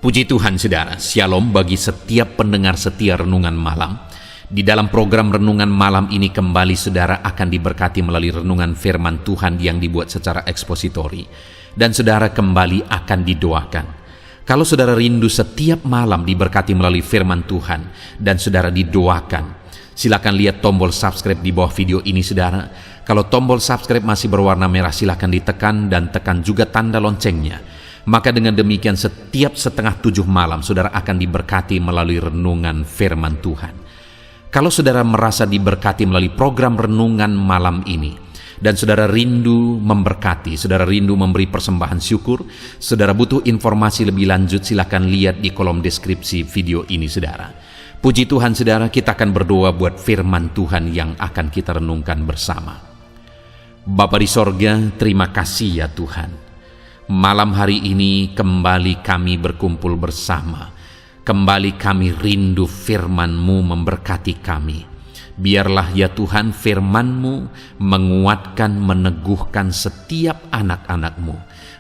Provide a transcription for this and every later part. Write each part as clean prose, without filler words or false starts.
Puji Tuhan saudara, Shalom bagi setiap pendengar setia Renungan Malam. Di dalam program Renungan Malam ini kembali saudara akan diberkati melalui renungan firman Tuhan yang dibuat secara ekspositori. Dan saudara kembali akan didoakan. Kalau saudara rindu setiap malam diberkati melalui firman Tuhan dan saudara didoakan, silakan lihat tombol subscribe di bawah video ini saudara. Kalau tombol subscribe masih berwarna merah silakan ditekan dan tekan juga tanda loncengnya. Maka dengan demikian setiap 6:30 malam saudara akan diberkati melalui renungan firman Tuhan. Kalau saudara merasa diberkati melalui program renungan malam ini, dan saudara rindu memberkati, saudara rindu memberi persembahan syukur, saudara butuh informasi lebih lanjut, silakan lihat di kolom deskripsi video ini saudara. Puji Tuhan saudara, kita akan berdoa buat firman Tuhan yang akan kita renungkan bersama. Bapa di sorga, terima kasih ya Tuhan. Malam hari ini kembali kami berkumpul bersama. Kembali kami rindu firman-Mu memberkati kami. Biarlah ya Tuhan firman-Mu menguatkan, meneguhkan setiap anak-anak-Mu.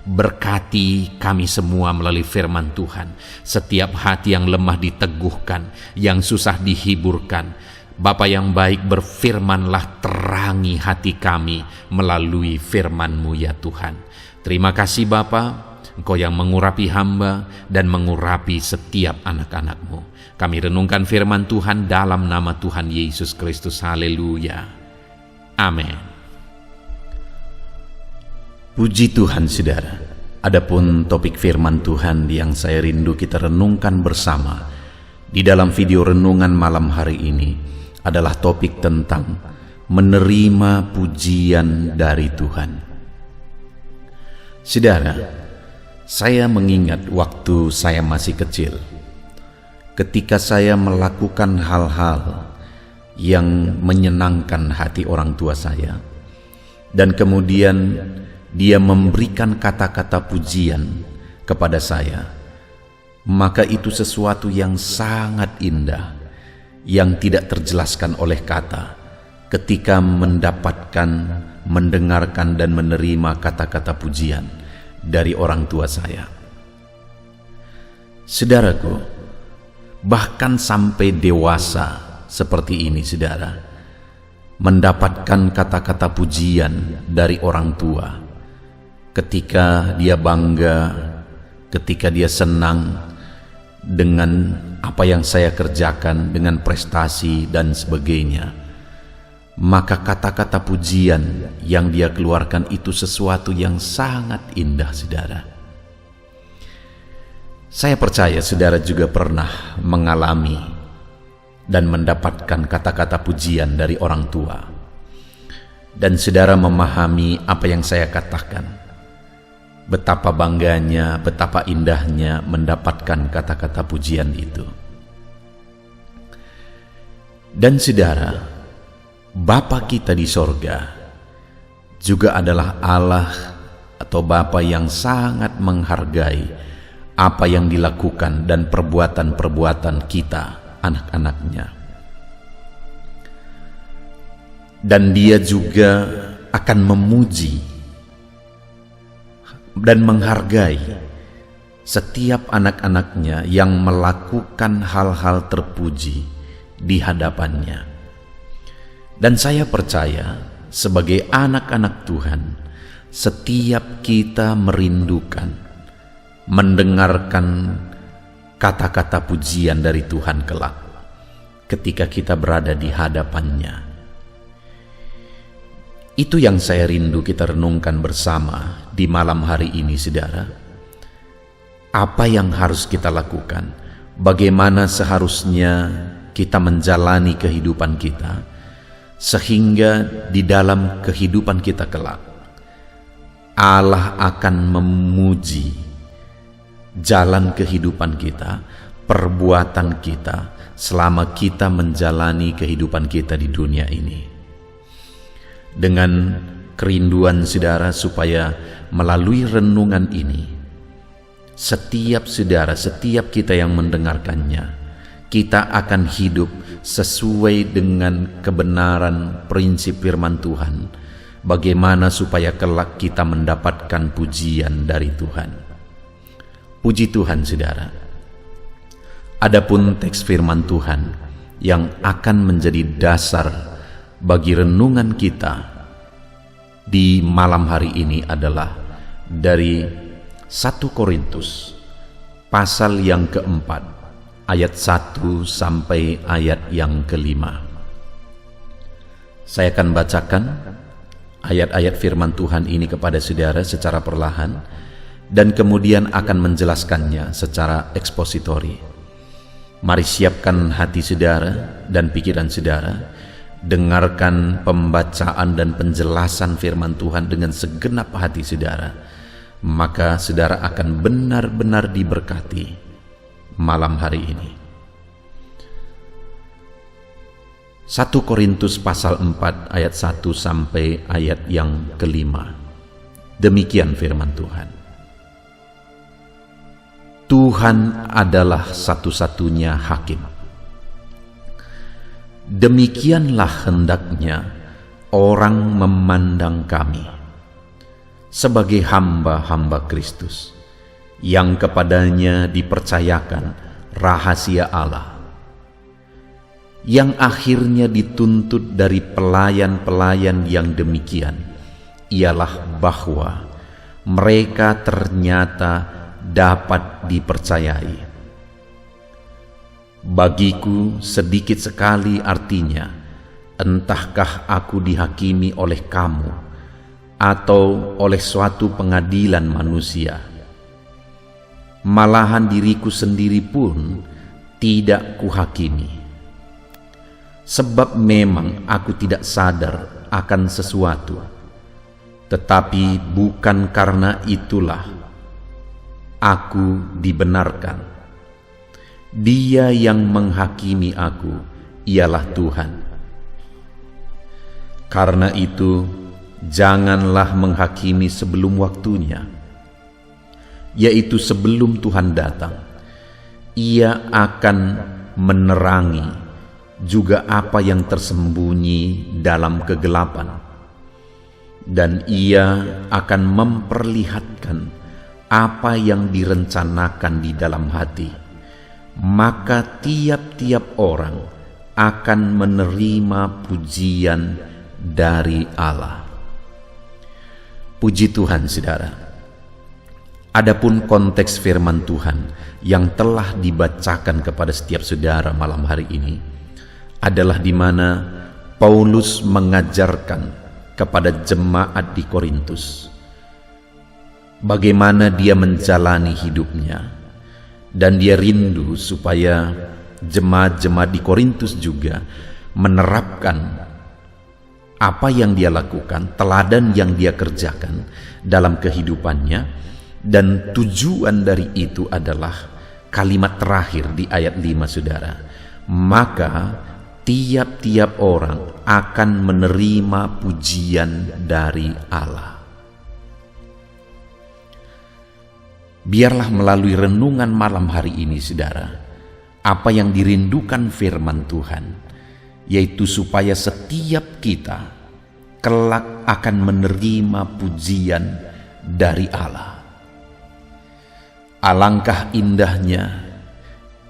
Berkati kami semua melalui firman Tuhan. Setiap hati yang lemah diteguhkan, yang susah dihiburkan. Bapa yang baik, berfirmanlah, terangi hati kami melalui firman-Mu ya Tuhan. Terima kasih Bapa, Engkau yang mengurapi hamba dan mengurapi setiap anak-anak-Mu. Kami renungkan firman Tuhan dalam nama Tuhan Yesus Kristus. Haleluya. Amin. Puji Tuhan saudara. Adapun topik firman Tuhan yang saya rindu kita renungkan bersama di dalam video renungan malam hari ini adalah topik tentang menerima pujian dari Tuhan. Saudara, saya mengingat waktu saya masih kecil, ketika saya melakukan hal-hal yang menyenangkan hati orang tua saya, dan kemudian dia memberikan kata-kata pujian kepada saya, maka itu sesuatu yang sangat indah, yang tidak terjelaskan oleh kata, ketika mendapatkan, mendengarkan dan menerima kata-kata pujian dari orang tua saya. Saudaraku, bahkan sampai dewasa seperti ini saudara, mendapatkan kata-kata pujian dari orang tua ketika dia bangga, ketika dia senang dengan apa yang saya kerjakan, dengan prestasi dan sebagainya, maka kata-kata pujian yang dia keluarkan itu sesuatu yang sangat indah saudara. Saya percaya saudara juga pernah mengalami dan mendapatkan kata-kata pujian dari orang tua, dan saudara memahami apa yang saya katakan. Betapa bangganya, betapa indahnya mendapatkan kata-kata pujian itu. Dan saudara, Bapa kita di sorga juga adalah Allah atau Bapa yang sangat menghargai apa yang dilakukan dan perbuatan-perbuatan kita, anak-anaknya. Dan Dia juga akan memuji dan menghargai setiap anak-anaknya yang melakukan hal-hal terpuji di hadapannya. Dan saya percaya sebagai anak-anak Tuhan, setiap kita merindukan mendengarkan kata-kata pujian dari Tuhan kelak ketika kita berada di hadapannya. Itu yang saya rindu kita renungkan bersama di malam hari ini saudara. Apa yang harus kita lakukan? Bagaimana seharusnya kita menjalani kehidupan kita, sehingga di dalam kehidupan kita kelak Allah akan memuji jalan kehidupan kita, perbuatan kita selama kita menjalani kehidupan kita di dunia ini. Dengan kerinduan saudara supaya melalui renungan ini, setiap saudara, setiap kita yang mendengarkannya, kita akan hidup sesuai dengan kebenaran prinsip firman Tuhan. Bagaimana supaya kelak kita mendapatkan pujian dari Tuhan. Puji Tuhan saudara. Adapun teks firman Tuhan yang akan menjadi dasar bagi renungan kita di malam hari ini adalah dari 1 Korintus pasal yang keempat, ayat 1 sampai ayat yang kelima. Saya akan bacakan ayat-ayat firman Tuhan ini kepada saudara secara perlahan dan kemudian akan menjelaskannya secara ekspositori. Mari siapkan hati saudara dan pikiran saudara, dengarkan pembacaan dan penjelasan firman Tuhan dengan segenap hati saudara, maka saudara akan benar-benar diberkati malam hari ini. 1 Korintus pasal 4 ayat 1 sampai ayat yang kelima. Demikian firman Tuhan. Tuhan adalah satu-satunya hakim. Demikianlah hendaknya orang memandang kami sebagai hamba-hamba Kristus yang kepadanya dipercayakan rahasia Allah, yang akhirnya dituntut dari pelayan-pelayan yang demikian ialah bahwa mereka ternyata dapat dipercayai. Bagiku sedikit sekali artinya, entahkah aku dihakimi oleh kamu atau oleh suatu pengadilan manusia. Malahan diriku sendiri pun tidak kuhakimi, sebab memang aku tidak sadar akan sesuatu, tetapi bukan karena itulah aku dibenarkan. Dia yang menghakimi aku ialah Tuhan. Karena itu, janganlah menghakimi sebelum waktunya, yaitu sebelum Tuhan datang. Ia akan menerangi juga apa yang tersembunyi dalam kegelapan, dan ia akan memperlihatkan apa yang direncanakan di dalam hati. Maka tiap-tiap orang akan menerima pujian dari Allah. Puji Tuhan, saudara. Adapun konteks firman Tuhan yang telah dibacakan kepada setiap saudara malam hari ini adalah di mana Paulus mengajarkan kepada jemaat di Korintus bagaimana dia menjalani hidupnya, dan dia rindu supaya jemaat-jemaat di Korintus juga menerapkan apa yang dia lakukan, teladan yang dia kerjakan dalam kehidupannya. Dan tujuan dari itu adalah kalimat terakhir di ayat 5, saudara. Maka tiap-tiap orang akan menerima pujian dari Allah. Biarlah melalui renungan malam hari ini, saudara, apa yang dirindukan firman Tuhan, yaitu supaya setiap kita kelak akan menerima pujian dari Allah. Alangkah indahnya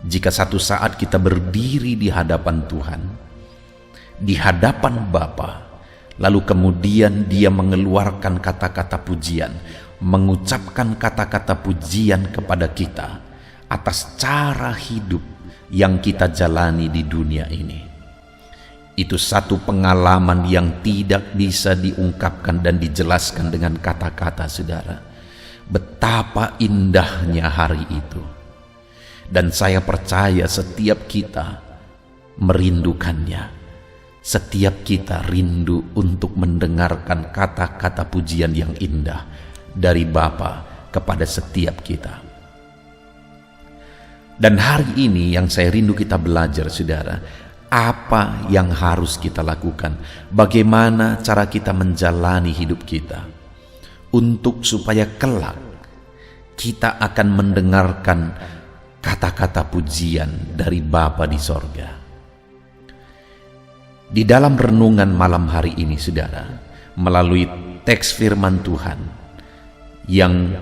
jika satu saat kita berdiri di hadapan Tuhan, di hadapan Bapa, lalu kemudian Dia mengeluarkan kata-kata pujian, mengucapkan kata-kata pujian kepada kita atas cara hidup yang kita jalani di dunia ini. Itu satu pengalaman yang tidak bisa diungkapkan dan dijelaskan dengan kata-kata, saudara. Betapa indahnya hari itu. Dan saya percaya setiap kita merindukannya. Setiap kita rindu untuk mendengarkan kata-kata pujian yang indah dari Bapa kepada setiap kita. Dan hari ini yang saya rindu kita belajar, saudara, apa yang harus kita lakukan, bagaimana cara kita menjalani hidup kita, untuk supaya kelak kita akan mendengarkan kata-kata pujian dari Bapa di sorga. Di dalam renungan malam hari ini, saudara, melalui teks firman Tuhan yang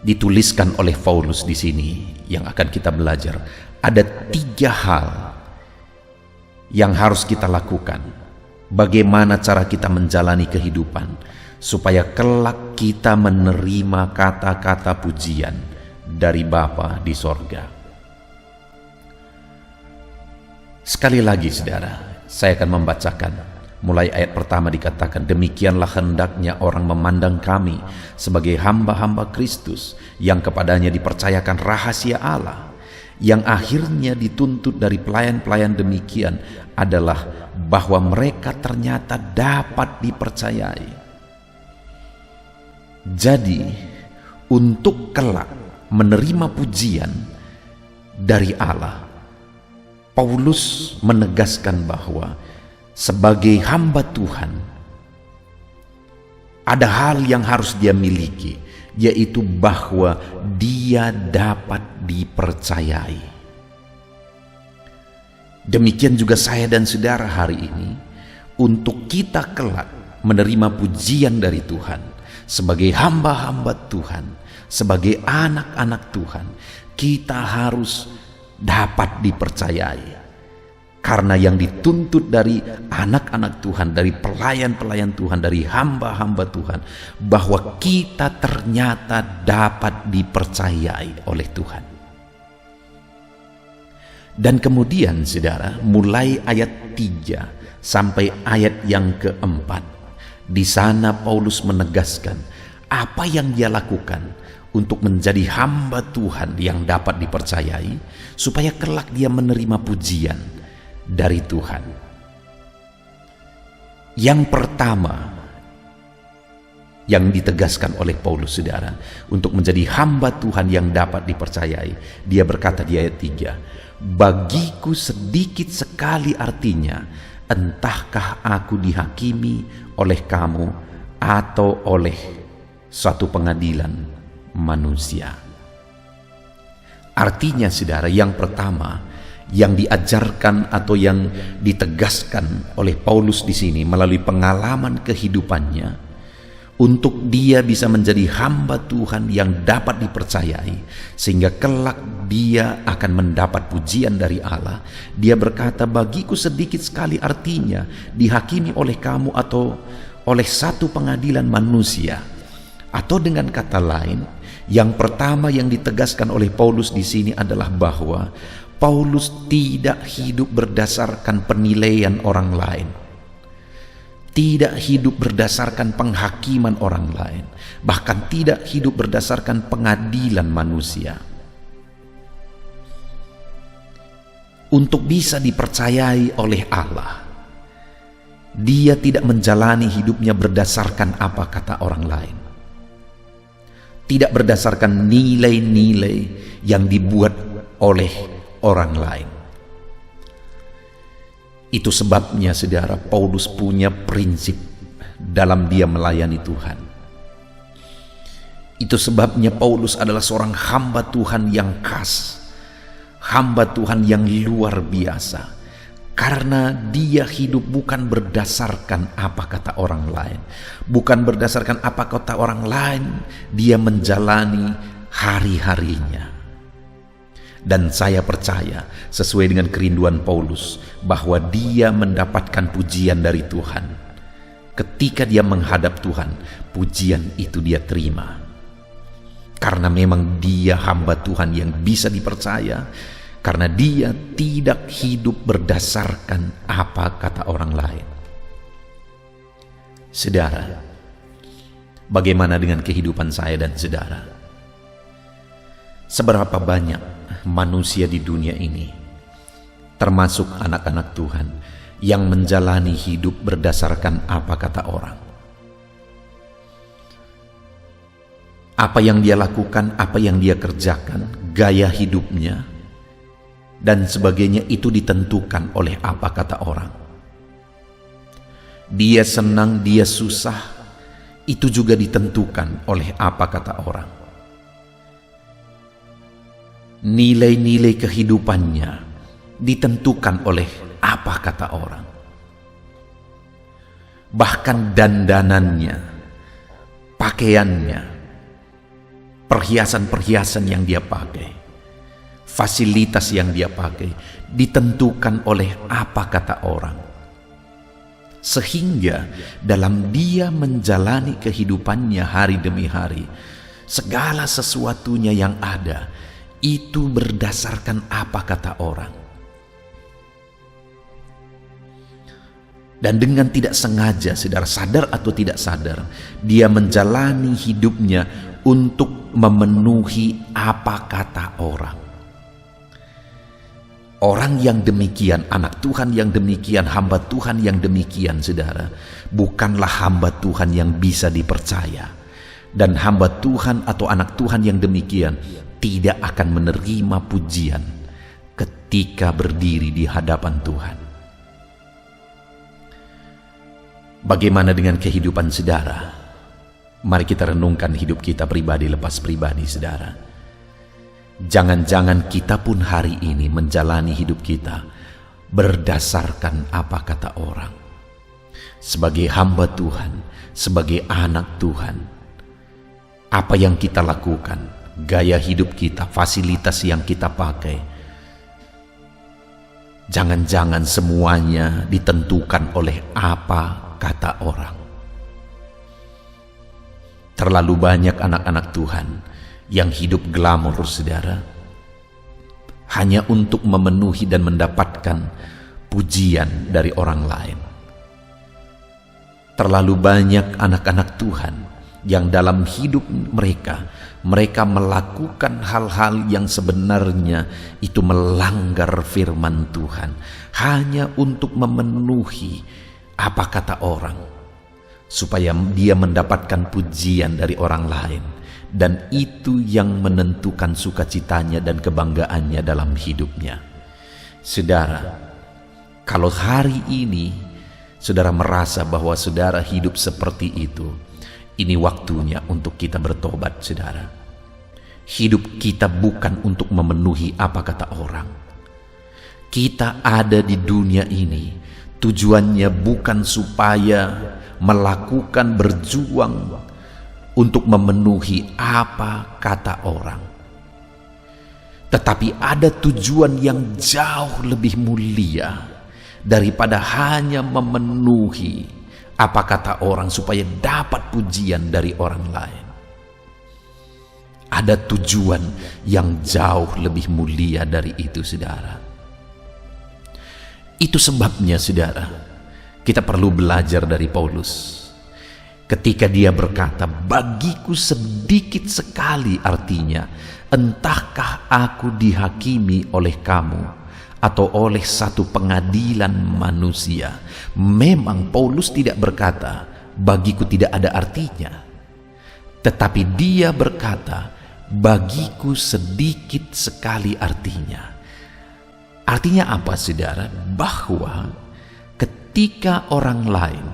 dituliskan oleh Paulus di sini yang akan kita belajar, Ada 3 hal yang harus kita lakukan. Bagaimana cara kita menjalani kehidupan supaya kelak kita menerima kata-kata pujian dari Bapa di sorga. Sekali lagi saudara, saya akan membacakan. Mulai ayat pertama dikatakan, demikianlah hendaknya orang memandang kami sebagai hamba-hamba Kristus yang kepadanya dipercayakan rahasia Allah, yang akhirnya dituntut dari pelayan-pelayan demikian adalah bahwa mereka ternyata dapat dipercayai. Jadi, untuk kelak menerima pujian dari Allah, Paulus menegaskan bahwa sebagai hamba Tuhan, ada hal yang harus dia miliki, yaitu bahwa dia dapat dipercayai. Demikian juga saya dan saudara hari ini, untuk kita kelak menerima pujian dari Tuhan, sebagai hamba-hamba Tuhan, sebagai anak-anak Tuhan, kita harus dapat dipercayai. Karena yang dituntut dari anak-anak Tuhan, dari pelayan-pelayan Tuhan, dari hamba-hamba Tuhan, bahwa kita ternyata dapat dipercayai oleh Tuhan. Dan kemudian saudara, mulai ayat 3 sampai ayat yang keempat, di sana Paulus menegaskan apa yang dia lakukan untuk menjadi hamba Tuhan yang dapat dipercayai, supaya kelak dia menerima pujian dari Tuhan. Yang pertama yang ditegaskan oleh Paulus saudara, untuk menjadi hamba Tuhan yang dapat dipercayai, dia berkata di ayat 3, bagiku sedikit sekali artinya, entahkah aku dihakimi oleh kamu atau oleh suatu pengadilan manusia. Artinya saudara, yang pertama yang diajarkan atau yang ditegaskan oleh Paulus di sini melalui pengalaman kehidupannya, untuk dia bisa menjadi hamba Tuhan yang dapat dipercayai, sehingga kelak dia akan mendapat pujian dari Allah. Dia berkata, bagiku sedikit sekali artinya, dihakimi oleh kamu atau oleh satu pengadilan manusia. Atau dengan kata lain, yang pertama yang ditegaskan oleh Paulus di sini adalah bahwa Paulus tidak hidup berdasarkan penilaian orang lain, tidak hidup berdasarkan penghakiman orang lain, bahkan tidak hidup berdasarkan pengadilan manusia. Untuk bisa dipercayai oleh Allah, dia tidak menjalani hidupnya berdasarkan apa kata orang lain, tidak berdasarkan nilai-nilai yang dibuat oleh orang lain. Itu sebabnya saudara, Paulus punya prinsip dalam dia melayani Tuhan. Itu sebabnya Paulus adalah seorang hamba Tuhan yang khas, hamba Tuhan yang luar biasa, karena dia hidup bukan berdasarkan apa kata orang lain, bukan berdasarkan apa kata orang lain, dia menjalani hari-harinya. Dan saya percaya sesuai dengan kerinduan Paulus bahwa dia mendapatkan pujian dari Tuhan. Ketika dia menghadap Tuhan, pujian itu dia terima. Karena memang dia hamba Tuhan yang bisa dipercaya, karena dia tidak hidup berdasarkan apa kata orang lain. Saudara, bagaimana dengan kehidupan saya dan saudara? Seberapa banyak manusia di dunia ini, termasuk anak-anak Tuhan, yang menjalani hidup berdasarkan apa kata orang? Apa yang dia lakukan, apa yang dia kerjakan, gaya hidupnya, dan sebagainya itu ditentukan oleh apa kata orang. Dia senang, dia susah, itu juga ditentukan oleh apa kata orang. Nilai-nilai kehidupannya ditentukan oleh apa kata orang. Bahkan dandanannya, pakaiannya, perhiasan-perhiasan yang dia pakai, fasilitas yang dia pakai ditentukan oleh apa kata orang. Sehingga dalam dia menjalani kehidupannya hari demi hari, segala sesuatunya yang ada itu berdasarkan apa kata orang. Dan dengan tidak sengaja, saudara, sadar atau tidak sadar, dia menjalani hidupnya untuk memenuhi apa kata orang. Orang yang demikian, anak Tuhan yang demikian, hamba Tuhan yang demikian, saudara, bukanlah hamba Tuhan yang bisa dipercaya. Dan hamba Tuhan atau anak Tuhan yang demikian tidak akan menerima pujian ketika berdiri di hadapan Tuhan. Bagaimana dengan kehidupan saudara? Mari kita renungkan hidup kita pribadi lepas pribadi, saudara. Jangan-jangan kita pun hari ini menjalani hidup kita berdasarkan apa kata orang. Sebagai hamba Tuhan, sebagai anak Tuhan, apa yang kita lakukan, gaya hidup kita, fasilitas yang kita pakai, jangan-jangan semuanya ditentukan oleh apa kata orang. Terlalu banyak anak-anak Tuhan yang hidup glamor, saudara, hanya untuk memenuhi dan mendapatkan pujian dari orang lain. Terlalu banyak anak-anak Tuhan yang dalam hidup mereka melakukan hal-hal yang sebenarnya itu melanggar firman Tuhan, hanya untuk memenuhi apa kata orang, supaya dia mendapatkan pujian dari orang lain. Dan itu yang menentukan sukacitanya dan kebanggaannya dalam hidupnya. Saudara, kalau hari ini saudara merasa bahwa saudara hidup seperti itu, ini waktunya untuk kita bertobat, saudara. Hidup kita bukan untuk memenuhi apa kata orang. Kita ada di dunia ini, tujuannya bukan supaya melakukan, berjuang untuk memenuhi apa kata orang, tetapi ada tujuan yang jauh lebih mulia daripada hanya memenuhi apa kata orang supaya dapat pujian dari orang lain. Ada tujuan yang jauh lebih mulia dari itu, saudara. Itu sebabnya, saudara, kita perlu belajar dari Paulus. Ketika dia berkata, bagiku sedikit sekali, artinya, entahkah aku dihakimi oleh kamu atau oleh satu pengadilan manusia. Memang Paulus tidak berkata, bagiku tidak ada artinya. Tetapi dia berkata, bagiku sedikit sekali artinya. Artinya apa, saudara? Bahwa ketika orang lain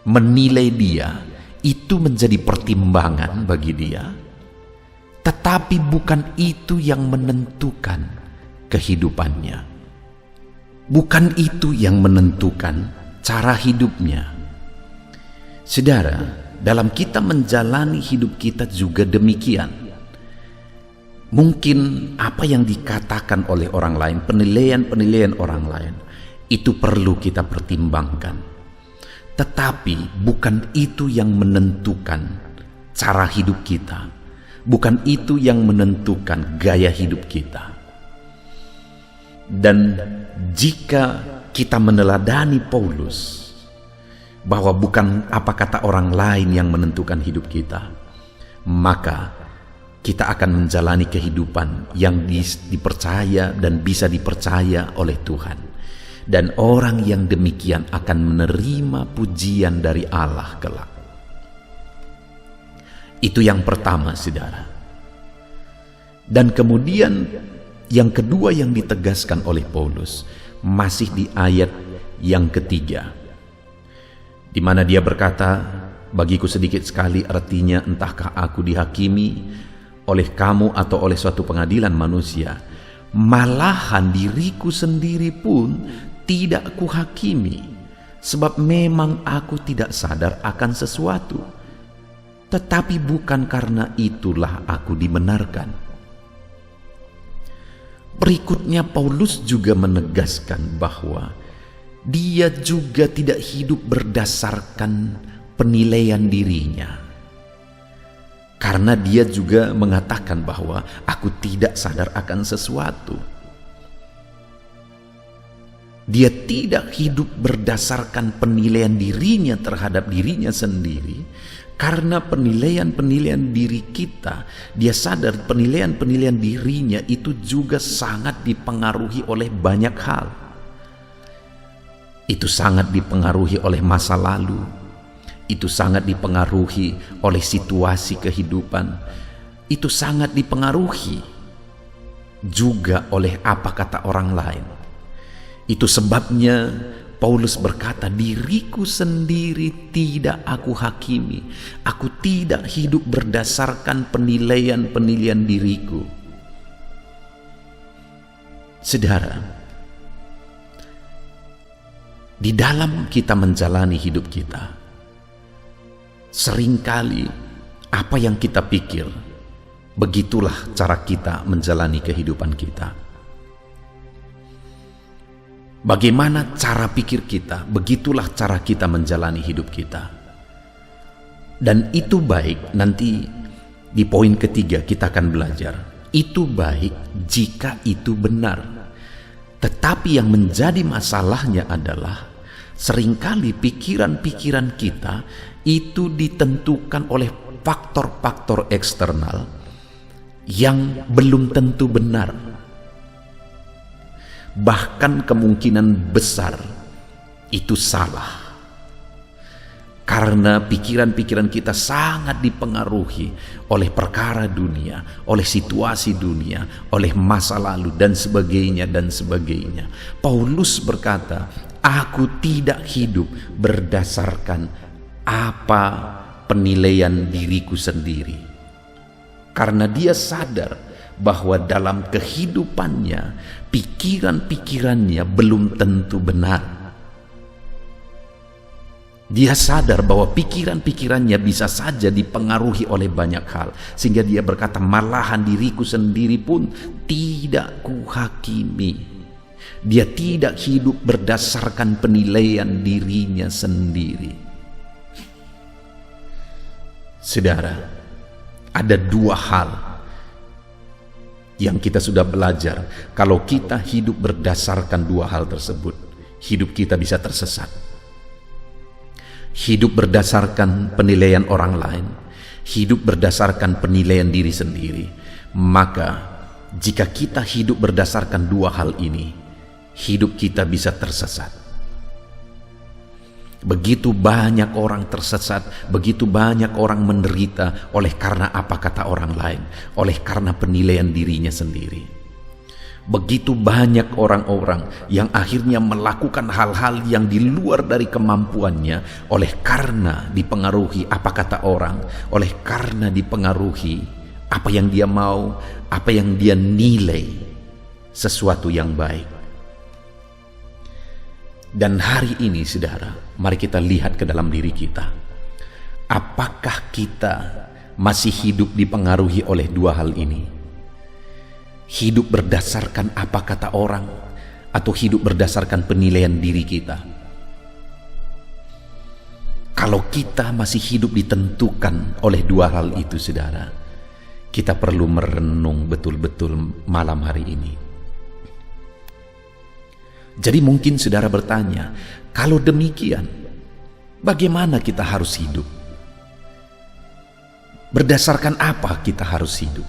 menilai dia, itu menjadi pertimbangan bagi dia, tetapi bukan itu yang menentukan kehidupannya. Bukan itu yang menentukan cara hidupnya. Saudara, dalam kita menjalani hidup kita juga demikian. Mungkin apa yang dikatakan oleh orang lain, penilaian-penilaian orang lain, itu perlu kita pertimbangkan. Tetapi bukan itu yang menentukan cara hidup kita. Bukan itu yang menentukan gaya hidup kita. Dan jika kita meneladani Paulus, bahwa bukan apa kata orang lain yang menentukan hidup kita, maka kita akan menjalani kehidupan yang dipercaya dan bisa dipercaya oleh Tuhan. Dan orang yang demikian akan menerima pujian dari Allah kelak. Itu yang pertama, saudara. Dan kemudian yang kedua yang ditegaskan oleh Paulus masih di ayat yang ketiga, di mana dia berkata, bagiku sedikit sekali, artinya entahkah aku dihakimi oleh kamu atau oleh suatu pengadilan manusia. Malahan diriku sendiri pun tidak kuhakimi, sebab memang aku tidak sadar akan sesuatu, tetapi bukan karena itulah aku dibenarkan. Berikutnya Paulus juga menegaskan bahwa dia juga tidak hidup berdasarkan penilaian dirinya. Karena dia juga mengatakan bahwa aku tidak sadar akan sesuatu. Dia tidak hidup berdasarkan penilaian dirinya terhadap dirinya sendiri. Karena penilaian-penilaian diri kita, dia sadar penilaian-penilaian dirinya itu juga sangat dipengaruhi oleh banyak hal. Itu sangat dipengaruhi oleh masa lalu. Itu sangat dipengaruhi oleh situasi kehidupan. Itu sangat dipengaruhi juga oleh apa kata orang lain. Itu sebabnya Paulus berkata, diriku sendiri tidak aku hakimi. Aku tidak hidup berdasarkan penilaian-penilaian diriku. Saudara, di dalam kita menjalani hidup kita, seringkali apa yang kita pikir, begitulah cara kita menjalani kehidupan kita. Bagaimana cara pikir kita, begitulah cara kita menjalani hidup kita. Dan itu baik, nanti di poin ketiga kita akan belajar. Itu baik jika itu benar. Tetapi yang menjadi masalahnya adalah seringkali pikiran-pikiran kita itu ditentukan oleh faktor-faktor eksternal yang belum tentu benar. Bahkan kemungkinan besar itu salah. Karena pikiran-pikiran kita sangat dipengaruhi oleh perkara dunia, oleh situasi dunia, oleh masa lalu dan sebagainya dan sebagainya. Paulus berkata, aku tidak hidup berdasarkan apa penilaian diriku sendiri. Karena dia sadar bahwa dalam kehidupannya, pikiran-pikirannya belum tentu benar. Dia sadar bahwa pikiran-pikirannya bisa saja dipengaruhi oleh banyak hal. Sehingga dia berkata, malahan diriku sendiri pun tidak kuhakimi. Dia tidak hidup berdasarkan penilaian dirinya sendiri. Saudara, ada dua hal yang kita sudah belajar. Kalau kita hidup berdasarkan dua hal tersebut, hidup kita bisa tersesat. Hidup berdasarkan penilaian orang lain, hidup berdasarkan penilaian diri sendiri. Maka jika kita hidup berdasarkan dua hal ini, hidup kita bisa tersesat. Begitu banyak orang tersesat, begitu banyak orang menderita oleh karena apa kata orang lain, oleh karena penilaian dirinya sendiri. Begitu banyak orang-orang yang akhirnya melakukan hal-hal yang di luar dari kemampuannya oleh karena dipengaruhi apa kata orang, oleh karena dipengaruhi apa yang dia mau, apa yang dia nilai sesuatu yang baik. Dan hari ini, saudara, mari kita lihat ke dalam diri kita. Apakah kita masih hidup dipengaruhi oleh dua hal ini? Hidup berdasarkan apa kata orang, atau hidup berdasarkan penilaian diri kita? Kalau kita masih hidup ditentukan oleh dua hal itu, saudara, kita perlu merenung betul-betul malam hari ini. Jadi mungkin saudara bertanya, kalau demikian, bagaimana kita harus hidup? Berdasarkan apa kita harus hidup?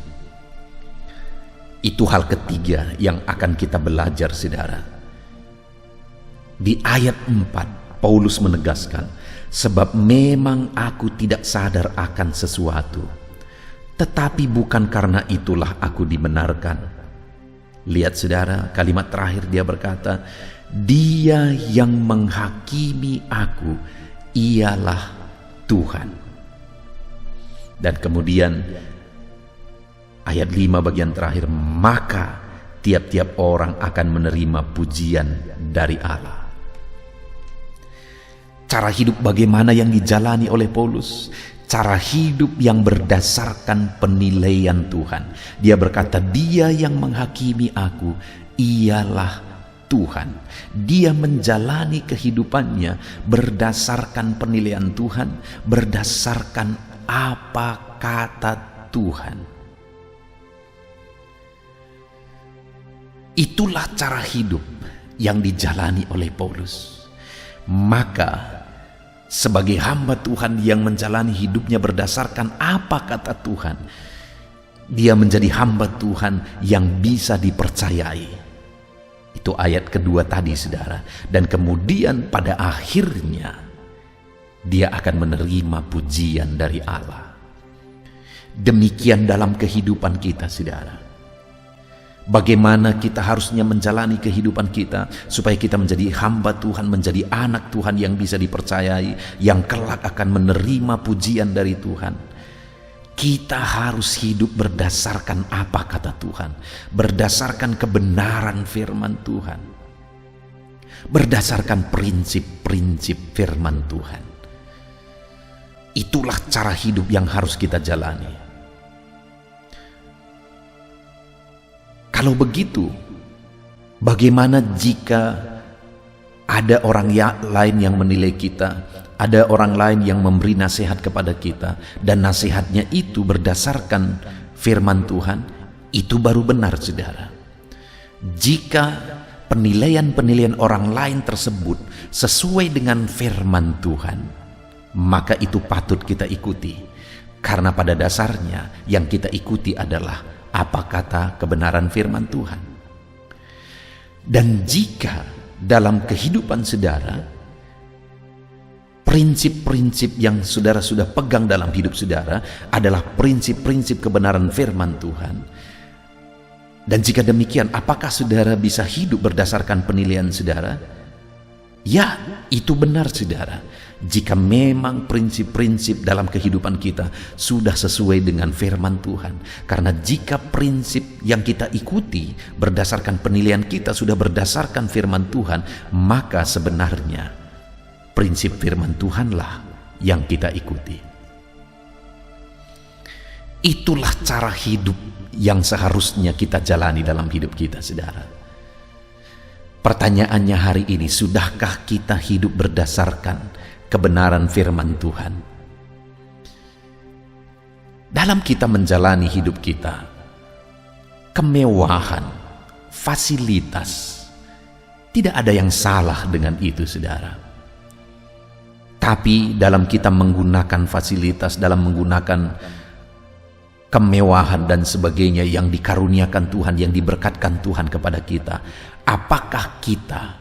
Itu hal ketiga yang akan kita belajar, saudara. Di ayat 4, Paulus menegaskan, sebab memang aku tidak sadar akan sesuatu, tetapi bukan karena itulah aku dibenarkan. Lihat saudara, kalimat terakhir dia berkata, dia yang menghakimi aku ialah Tuhan. Dan kemudian ayat 5 bagian terakhir, maka tiap-tiap orang akan menerima pujian dari Allah. Cara hidup bagaimana yang dijalani oleh Paulus? cara hidup yang berdasarkan penilaian Tuhan. Dia berkata, dia yang menghakimi aku ialah Tuhan. Dia menjalani kehidupannya berdasarkan penilaian Tuhan, berdasarkan apa kata Tuhan. Itulah cara hidup yang dijalani oleh Paulus. Maka sebagai hamba Tuhan yang menjalani hidupnya berdasarkan apa kata Tuhan, dia menjadi hamba Tuhan yang bisa dipercayai. Itu ayat kedua tadi, saudara. Dan kemudian pada akhirnya dia akan menerima pujian dari Allah. Demikian dalam kehidupan kita, saudara. Bagaimana kita harusnya menjalani kehidupan kita supaya kita menjadi hamba Tuhan, menjadi anak Tuhan yang bisa dipercayai, yang kelak akan menerima pujian dari Tuhan. Kita harus hidup berdasarkan apa kata Tuhan, berdasarkan kebenaran firman Tuhan, berdasarkan prinsip-prinsip firman Tuhan. Itulah cara hidup yang harus kita jalani. Kalau begitu, bagaimana jika ada orang lain yang menilai kita, ada orang lain yang memberi nasihat kepada kita, dan nasihatnya itu berdasarkan firman Tuhan? Itu baru benar, saudara. Jika penilaian-penilaian orang lain tersebut sesuai dengan firman Tuhan, maka itu patut kita ikuti. Karena pada dasarnya yang kita ikuti adalah apa kata kebenaran firman Tuhan. Dan jika dalam kehidupan saudara, prinsip-prinsip yang saudara sudah pegang dalam hidup saudara adalah prinsip-prinsip kebenaran firman Tuhan, dan jika demikian, apakah saudara bisa hidup berdasarkan penilaian saudara? Ya, itu benar, saudara. Jika memang prinsip-prinsip dalam kehidupan kita sudah sesuai dengan firman Tuhan. Karena jika prinsip yang kita ikuti berdasarkan penilaian kita sudah berdasarkan firman Tuhan, maka sebenarnya prinsip firman Tuhanlah yang kita ikuti. Itulah cara hidup yang seharusnya kita jalani dalam hidup kita, saudara. Pertanyaannya hari ini, sudahkah kita hidup berdasarkan kebenaran firman Tuhan? Dalam kita menjalani hidup kita, kemewahan, fasilitas, tidak ada yang salah dengan itu, saudara. Tapi dalam kita menggunakan fasilitas, dalam menggunakan kemewahan dan sebagainya yang dikaruniakan Tuhan, yang diberkatkan Tuhan kepada kita, apakah kita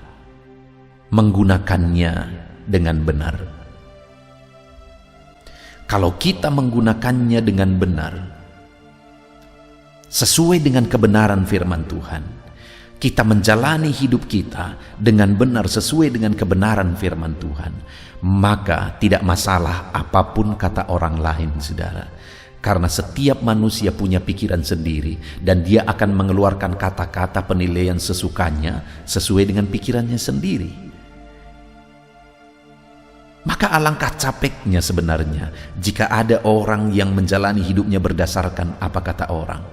menggunakannya dengan benar? Kalau kita menggunakannya dengan benar, sesuai dengan kebenaran firman Tuhan, kita menjalani hidup kita dengan benar sesuai dengan kebenaran firman Tuhan, maka tidak masalah apapun kata orang lain, saudara. Karena setiap manusia punya pikiran sendiri, dan dia akan mengeluarkan kata-kata penilaian sesukanya sesuai dengan pikirannya sendiri. Maka alangkah capeknya sebenarnya jika ada orang yang menjalani hidupnya berdasarkan apa kata orang.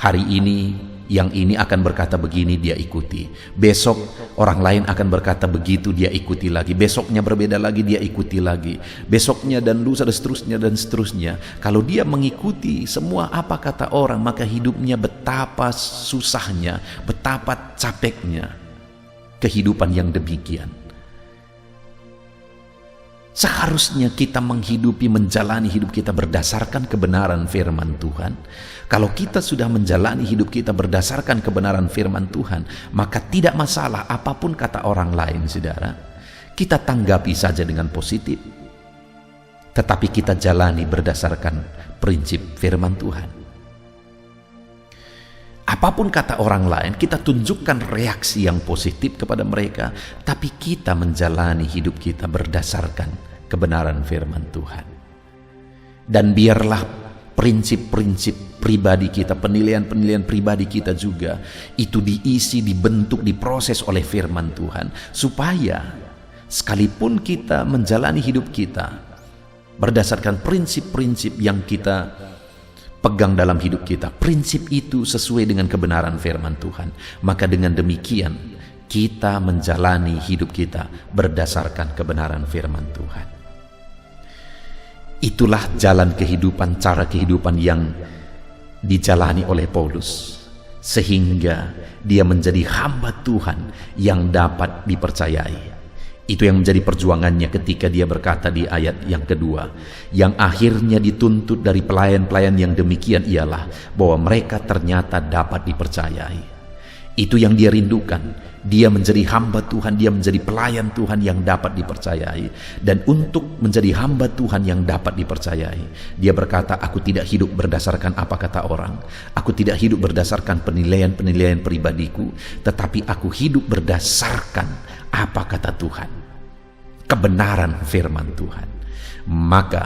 Hari ini yang ini akan berkata begini, dia ikuti. Besok orang lain akan berkata begitu, dia ikuti lagi. Besoknya berbeda lagi, dia ikuti lagi. Besoknya dan lusa dan seterusnya dan seterusnya. Kalau dia mengikuti semua apa kata orang, maka hidupnya betapa susahnya, betapa capeknya kehidupan yang demikian. Seharusnya kita menghidupi, menjalani hidup kita berdasarkan kebenaran firman Tuhan. Kalau kita sudah menjalani hidup kita berdasarkan kebenaran firman Tuhan, maka tidak masalah apapun kata orang lain, saudara. Kita tanggapi saja dengan positif, tetapi kita jalani berdasarkan prinsip firman Tuhan. Apapun kata orang lain, kita tunjukkan reaksi yang positif kepada mereka, tapi kita menjalani hidup kita berdasarkan kebenaran firman Tuhan. Dan biarlah prinsip-prinsip pribadi kita, penilaian-penilaian pribadi kita juga, itu diisi, dibentuk, diproses oleh firman Tuhan, supaya sekalipun kita menjalani hidup kita berdasarkan prinsip-prinsip yang kita pegang dalam hidup kita. Prinsip itu sesuai dengan kebenaran firman Tuhan. Maka dengan demikian kita menjalani hidup kita berdasarkan kebenaran firman Tuhan. Itulah jalan kehidupan, cara kehidupan yang dijalani oleh Paulus, sehingga dia menjadi hamba Tuhan yang dapat dipercayai. Itu yang menjadi perjuangannya ketika dia berkata di ayat yang kedua, yang akhirnya dituntut dari pelayan-pelayan yang demikian ialah bahwa mereka ternyata dapat dipercayai. Itu yang dia rindukan. Dia menjadi hamba Tuhan, dia menjadi pelayan Tuhan yang dapat dipercayai. Dan untuk menjadi hamba Tuhan yang dapat dipercayai, dia berkata, aku tidak hidup berdasarkan apa kata orang, aku tidak hidup berdasarkan penilaian-penilaian pribadiku, tetapi aku hidup berdasarkan apa kata Tuhan, kebenaran firman Tuhan. Maka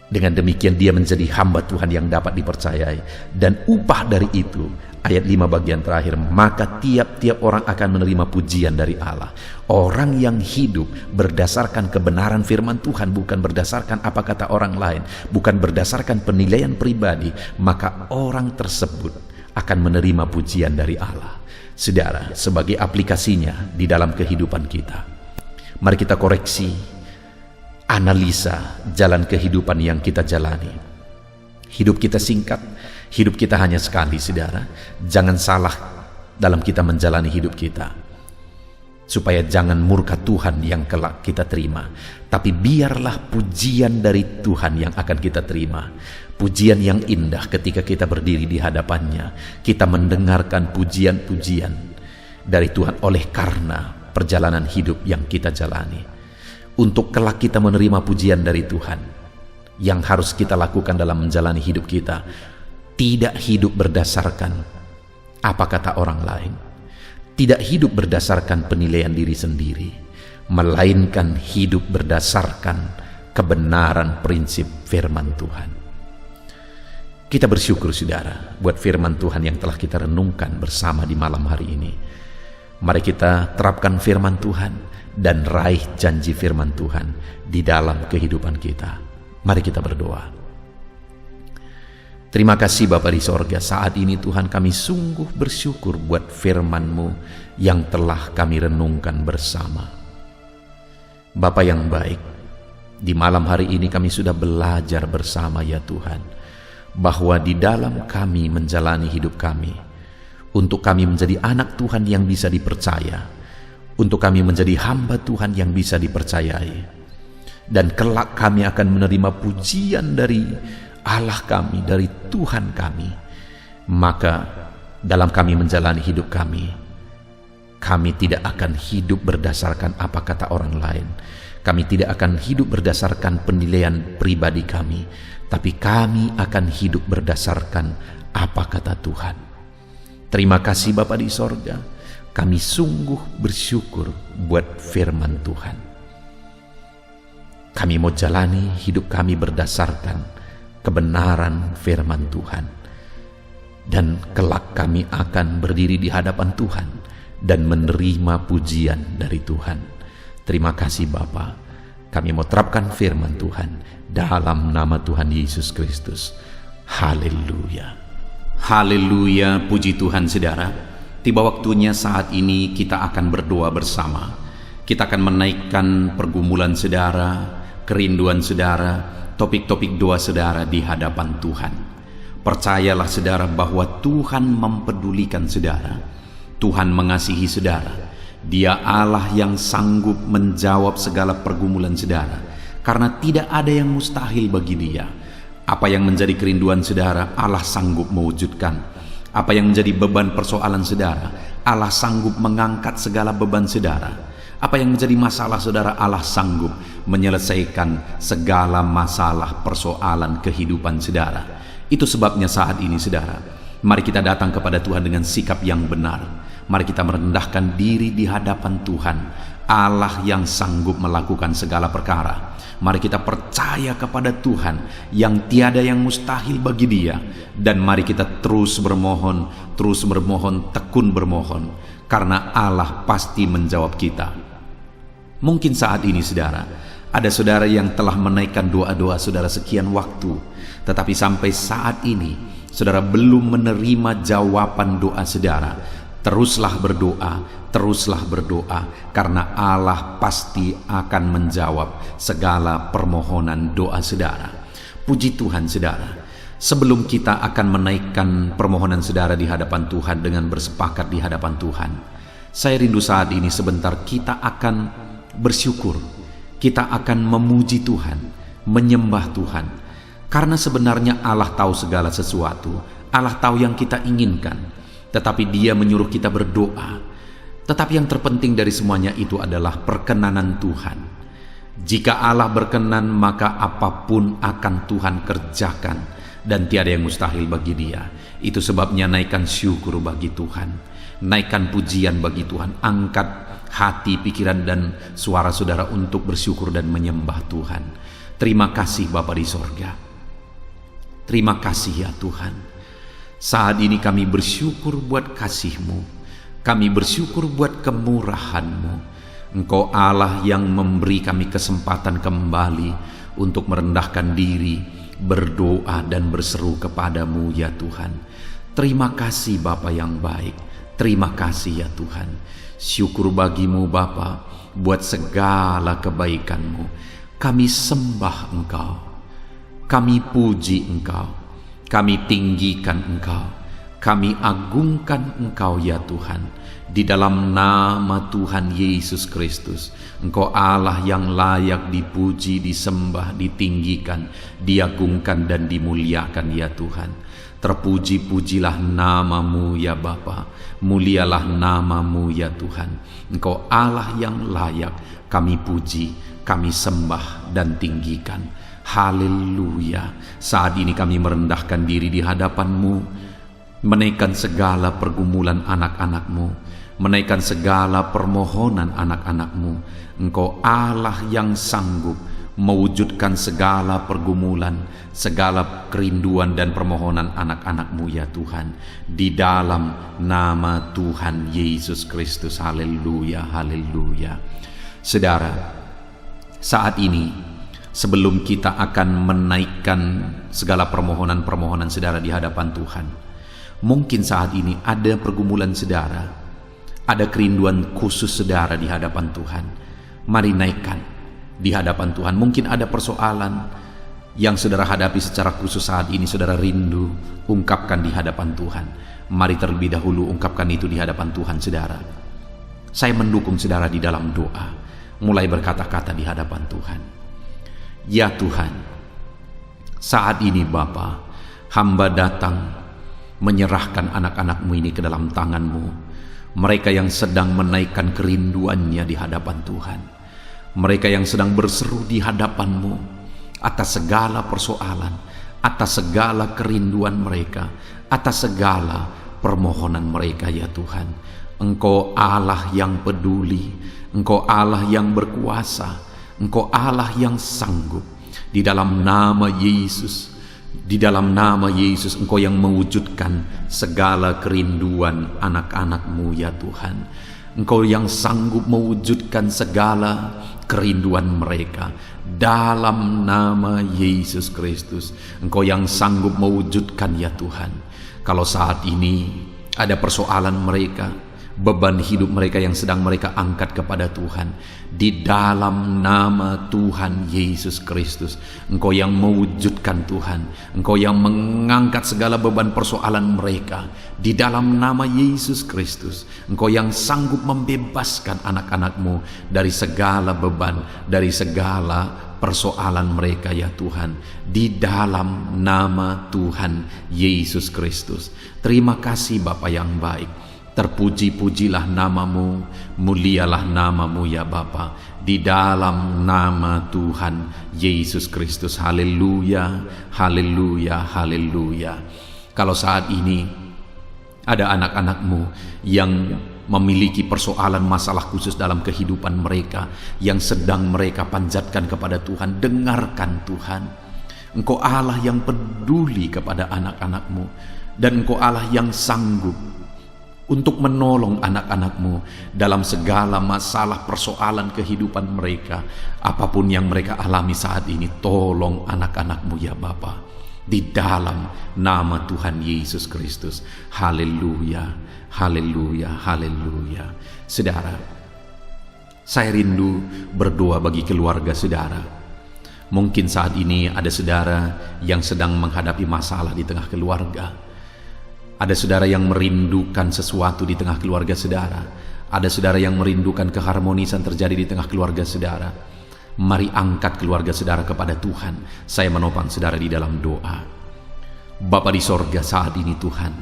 dengan demikian dia menjadi hamba Tuhan yang dapat dipercayai. Dan upah dari itu, ayat 5 bagian terakhir, maka tiap-tiap orang akan menerima pujian dari Allah. Orang yang hidup berdasarkan kebenaran firman Tuhan, bukan berdasarkan apa kata orang lain, bukan berdasarkan penilaian pribadi, maka orang tersebut akan menerima pujian dari Allah. Saudara, sebagai aplikasinya di dalam kehidupan kita, mari kita koreksi, analisa jalan kehidupan yang kita jalani. Hidup kita singkat, hidup kita hanya sekali, saudara. Jangan salah dalam kita menjalani hidup kita, supaya jangan murka Tuhan yang kelak kita terima, tapi biarlah pujian dari Tuhan yang akan kita terima. Pujian yang indah ketika kita berdiri di hadapannya, kita mendengarkan pujian-pujian dari Tuhan oleh karena perjalanan hidup yang kita jalani. Untuk kelak kita menerima pujian dari Tuhan, yang harus kita lakukan dalam menjalani hidup kita, tidak hidup berdasarkan apa kata orang lain, tidak hidup berdasarkan penilaian diri sendiri, melainkan hidup berdasarkan kebenaran prinsip firman Tuhan. Kita bersyukur, saudara, buat firman Tuhan yang telah kita renungkan bersama di malam hari ini. Mari kita terapkan firman Tuhan dan raih janji firman Tuhan di dalam kehidupan kita. Mari kita berdoa. Terima kasih Bapa di sorga, saat ini Tuhan kami sungguh bersyukur buat firman-Mu yang telah kami renungkan bersama. Bapa yang baik, di malam hari ini kami sudah belajar bersama ya Tuhan, bahwa di dalam kami menjalani hidup kami, untuk kami menjadi anak Tuhan yang bisa dipercaya, untuk kami menjadi hamba Tuhan yang bisa dipercayai, dan kelak kami akan menerima pujian dari Allah kami, dari Tuhan kami. Maka dalam kami menjalani hidup kami tidak akan hidup berdasarkan apa kata orang lain, kami tidak akan hidup berdasarkan penilaian pribadi kami, tapi kami akan hidup berdasarkan apa kata Tuhan. Terima kasih Bapa di sorga, kami sungguh bersyukur buat firman Tuhan. Kami mau jalani hidup kami berdasarkan kebenaran firman Tuhan, dan kelak kami akan berdiri di hadapan Tuhan dan menerima pujian dari Tuhan. Terima kasih Bapa, kami mau terapkan firman Tuhan dalam nama Tuhan Yesus Kristus. Haleluya. Haleluya, puji Tuhan saudara. Tiba waktunya saat ini kita akan berdoa bersama. Kita akan menaikkan pergumulan saudara, kerinduan saudara, topik-topik doa saudara di hadapan Tuhan. Percayalah saudara bahwa Tuhan mempedulikan saudara. Tuhan mengasihi saudara. Dia Allah yang sanggup menjawab segala pergumulan saudara, karena tidak ada yang mustahil bagi Dia. Apa yang menjadi kerinduan saudara, Allah sanggup mewujudkan. Apa yang menjadi beban persoalan saudara, Allah sanggup mengangkat segala beban saudara. Apa yang menjadi masalah saudara, Allah sanggup menyelesaikan segala masalah persoalan kehidupan saudara. Itu sebabnya saat ini saudara, mari kita datang kepada Tuhan dengan sikap yang benar. Mari kita merendahkan diri di hadapan Tuhan, Allah yang sanggup melakukan segala perkara. Mari kita percaya kepada Tuhan yang tiada yang mustahil bagi Dia, dan mari kita terus bermohon, tekun bermohon, karena Allah pasti menjawab kita. Mungkin saat ini saudara, Ada saudara yang telah menaikkan doa-doa saudara sekian waktu, tetapi sampai saat ini saudara belum menerima jawaban doa saudara. Teruslah berdoa, karena Allah pasti akan menjawab segala permohonan doa saudara. Puji Tuhan saudara. Sebelum kita akan menaikkan permohonan saudara di hadapan Tuhan dengan bersepakat di hadapan Tuhan, saya rindu saat ini sebentar kita akan bersyukur. Kita akan memuji Tuhan, menyembah Tuhan. Karena sebenarnya Allah tahu segala sesuatu. Allah tahu yang kita inginkan. Tetapi Dia menyuruh kita berdoa. Tetapi yang terpenting dari semuanya itu adalah perkenanan Tuhan. Jika Allah berkenan, maka apapun akan Tuhan kerjakan. Dan tiada yang mustahil bagi Dia. Itu sebabnya naikkan syukur bagi Tuhan. Naikkan pujian bagi Tuhan. Angkat hati, pikiran, dan suara saudara untuk bersyukur dan menyembah Tuhan. Terima kasih Bapa di sorga. Terima kasih ya Tuhan. Saat ini kami bersyukur buat kasih-Mu. Kami bersyukur buat kemurahan-Mu. Engkau Allah yang memberi kami kesempatan kembali untuk merendahkan diri, berdoa dan berseru kepadamu ya Tuhan. Terima kasih Bapa yang baik. Terima kasih ya Tuhan. Syukur bagimu Bapa buat segala kebaikan-Mu. Kami sembah Engkau. Kami puji Engkau. Kami tinggikan Engkau. Kami agungkan Engkau ya Tuhan. Di dalam nama Tuhan Yesus Kristus, Engkau Allah yang layak dipuji, disembah, ditinggikan, diagungkan dan dimuliakan ya Tuhan. Terpuji-pujilah nama-Mu ya Bapa, mulialah nama-Mu ya Tuhan. Engkau Allah yang layak kami puji, kami sembah dan tinggikan. Haleluya. Saat ini kami merendahkan diri di hadapan-Mu, menaikkan segala pergumulan anak-anak-Mu, menaikkan segala permohonan anak-anak-Mu. Engkau Allah yang sanggup mewujudkan segala pergumulan, segala kerinduan dan permohonan anak-anak-Mu ya Tuhan. Di dalam nama Tuhan Yesus Kristus. Haleluya, haleluya. Saudara, saat ini sebelum kita akan menaikkan segala permohonan-permohonan saudara di hadapan Tuhan, mungkin saat ini ada pergumulan saudara, ada kerinduan khusus saudara di hadapan Tuhan. Mari naikkan di hadapan Tuhan. Mungkin ada persoalan yang saudara hadapi secara khusus saat ini, saudara rindu, ungkapkan di hadapan Tuhan. Mari terlebih dahulu ungkapkan itu di hadapan Tuhan saudara. Saya mendukung saudara di dalam doa. Mulai berkata-kata di hadapan Tuhan. Ya Tuhan, saat ini Bapa, hamba datang menyerahkan anak-anak-Mu ini ke dalam tangan-Mu. Mereka yang sedang menaikkan kerinduannya di hadapan Tuhan. Mereka yang sedang berseru di hadapan-Mu atas segala persoalan, atas segala kerinduan mereka, atas segala permohonan mereka ya Tuhan. Engkau Allah yang peduli, Engkau Allah yang berkuasa, Engkau Allah yang sanggup. Di dalam nama Yesus, di dalam nama Yesus, Engkau yang mewujudkan segala kerinduan anak-anak-Mu ya Tuhan. Engkau yang sanggup mewujudkan segala kerinduan mereka. Dalam nama Yesus Kristus, Engkau yang sanggup mewujudkan ya Tuhan. Kalau saat ini ada persoalan mereka, beban hidup mereka yang sedang mereka angkat kepada Tuhan, di dalam nama Tuhan Yesus Kristus, Engkau yang mewujudkan Tuhan. Engkau yang mengangkat segala beban persoalan mereka. Di dalam nama Yesus Kristus, Engkau yang sanggup membebaskan anak-anak-Mu dari segala beban, dari segala persoalan mereka ya Tuhan. Di dalam nama Tuhan Yesus Kristus. Terima kasih Bapa yang baik. Terpuji-pujilah nama-Mu, mulialah nama-Mu ya Bapa. Di dalam nama Tuhan Yesus Kristus. Haleluya, haleluya, haleluya. Kalau saat ini ada anak-anak-Mu yang memiliki persoalan masalah khusus dalam kehidupan mereka, yang sedang mereka panjatkan kepada Tuhan, dengarkan Tuhan. Engkau Allah yang peduli kepada anak-anak-Mu, dan Engkau Allah yang sanggup untuk menolong anak-anak-Mu dalam segala masalah persoalan kehidupan mereka. Apapun yang mereka alami saat ini, tolong anak-anak-Mu ya Bapa, di dalam nama Tuhan Yesus Kristus. Haleluya, haleluya, haleluya. Saudara, saya rindu berdoa bagi keluarga saudara. Mungkin saat ini ada saudara yang sedang menghadapi masalah di tengah keluarga. Ada saudara yang merindukan sesuatu di tengah keluarga saudara. Ada saudara yang merindukan keharmonisan terjadi di tengah keluarga saudara. Mari angkat keluarga saudara kepada Tuhan. Saya menopang saudara di dalam doa. Bapa di sorga, saat ini Tuhan,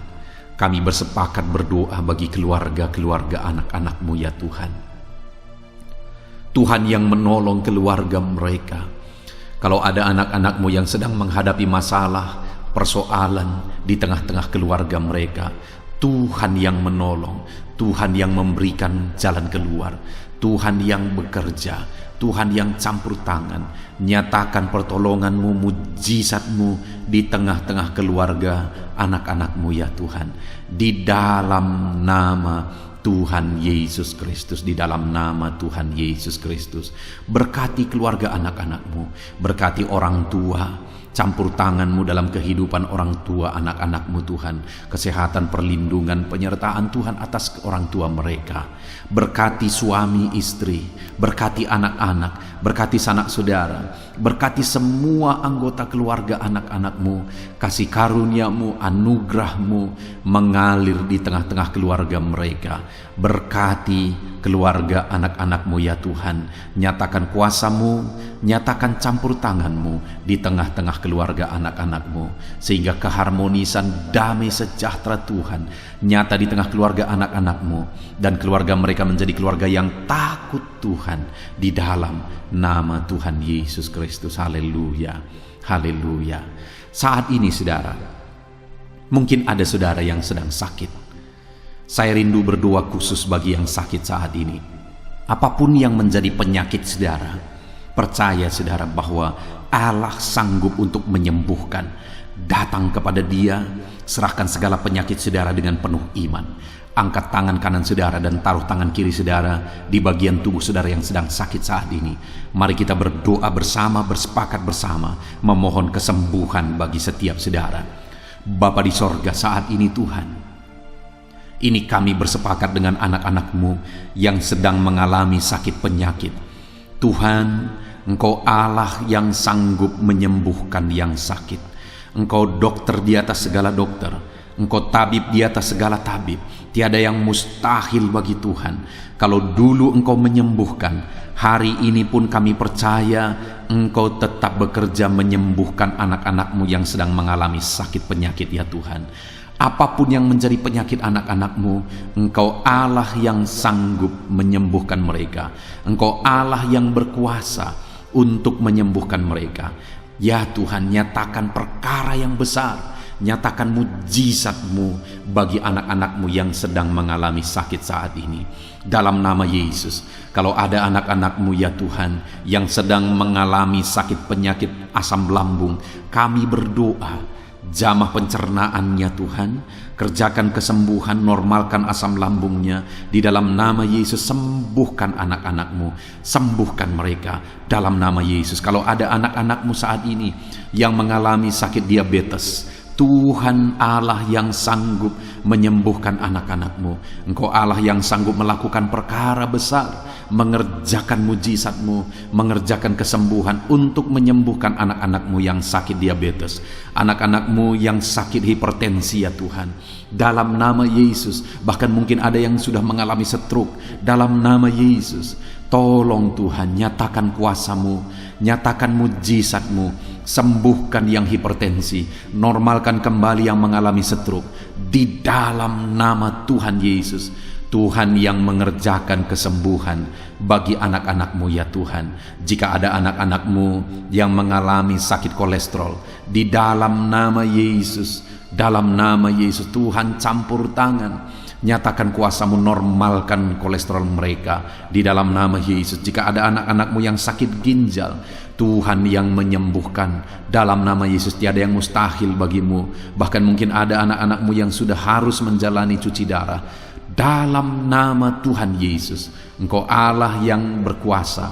kami bersepakat berdoa bagi keluarga-keluarga anak-anak-Mu ya Tuhan. Tuhan yang menolong keluarga mereka. Kalau ada anak-anak-Mu yang sedang menghadapi masalah, persoalan di tengah-tengah keluarga mereka, Tuhan yang menolong, Tuhan yang memberikan jalan keluar, Tuhan yang bekerja, Tuhan yang campur tangan. Nyatakan pertolongan-Mu, mujizat-Mu di tengah-tengah keluarga anak-anak-Mu ya Tuhan. Di dalam nama Tuhan Yesus Kristus, di dalam nama Tuhan Yesus Kristus. Berkati keluarga anak-anak-Mu, berkati orang tua, campur tangan-Mu dalam kehidupan orang tua anak-anak-Mu Tuhan. Kesehatan, perlindungan, penyertaan Tuhan atas orang tua mereka. Berkati suami istri, berkati anak-anak, berkati sanak saudara, berkati semua anggota keluarga anak-anak-Mu. Kasih karunia-Mu, anugerah-Mu mengalir di tengah-tengah keluarga mereka. Berkati keluarga anak-anak-Mu ya Tuhan. Nyatakan kuasa-Mu, nyatakan campur tangan-Mu di tengah-tengah keluarga anak-anak-Mu, sehingga keharmonisan, damai sejahtera Tuhan nyata di tengah keluarga anak-anak-Mu, dan keluarga mereka menjadi keluarga yang takut Tuhan, di dalam nama Tuhan Yesus Kristus. Haleluya, haleluya. Saat ini saudara, mungkin ada saudara yang sedang sakit. Saya rindu berdoa khusus bagi yang sakit saat ini. Apapun yang menjadi penyakit saudara, percaya saudara bahwa Allah sanggup untuk menyembuhkan. Datang kepada Dia, serahkan segala penyakit saudara dengan penuh iman. Angkat tangan kanan saudara dan taruh tangan kiri saudara di bagian tubuh saudara yang sedang sakit saat ini. Mari kita berdoa bersama, bersepakat bersama, memohon kesembuhan bagi setiap saudara. Bapa di sorga, saat ini Tuhan, ini kami bersepakat dengan anak-anak-Mu yang sedang mengalami sakit penyakit. Tuhan, Engkau Allah yang sanggup menyembuhkan yang sakit. Engkau dokter di atas segala dokter, Engkau tabib di atas segala tabib. Tiada yang mustahil bagi Tuhan. Kalau dulu Engkau menyembuhkan, hari ini pun kami percaya Engkau tetap bekerja menyembuhkan anak-anak-Mu yang sedang mengalami sakit penyakit ya Tuhan. Apapun yang menjadi penyakit anak-anak-Mu, Engkau Allah yang sanggup menyembuhkan mereka. Engkau Allah yang berkuasa untuk menyembuhkan mereka. Ya Tuhan, nyatakan perkara yang besar, nyatakan mujizat-Mu bagi anak-anak-Mu yang sedang mengalami sakit saat ini. Dalam nama Yesus, kalau ada anak-anak-Mu ya Tuhan yang sedang mengalami sakit penyakit asam lambung, kami berdoa, jamah pencernaannya Tuhan, kerjakan kesembuhan, normalkan asam lambungnya. Di dalam nama Yesus, sembuhkan anak-anak-Mu, sembuhkan mereka dalam nama Yesus. Kalau ada anak-anak-Mu saat ini yang mengalami sakit diabetes, Tuhan Allah yang sanggup menyembuhkan anak-anak-Mu. Engkau Allah yang sanggup melakukan perkara besar, mengerjakan mujizat-Mu, mengerjakan kesembuhan untuk menyembuhkan anak-anak-Mu yang sakit diabetes, anak-anak-Mu yang sakit hipertensi ya Tuhan. Dalam nama Yesus, bahkan mungkin ada yang sudah mengalami stroke. Dalam nama Yesus, tolong Tuhan, nyatakan kuasa-Mu, nyatakan mujizat-Mu, sembuhkan yang hipertensi, normalkan kembali yang mengalami stroke. Di dalam nama Tuhan Yesus, Tuhan yang mengerjakan kesembuhan bagi anak-anak-Mu ya Tuhan. Jika ada anak-anak-Mu yang mengalami sakit kolesterol, di dalam nama Yesus, dalam nama Yesus, Tuhan campur tangan, nyatakan kuasa-Mu, normalkan kolesterol mereka di dalam nama Yesus. Jika ada anak-anak-Mu yang sakit ginjal, Tuhan yang menyembuhkan dalam nama Yesus. Tiada yang mustahil bagi-Mu. Bahkan mungkin ada anak-anak-Mu yang sudah harus menjalani cuci darah. dalam nama Tuhan Yesus. Engkau Allah yang berkuasa,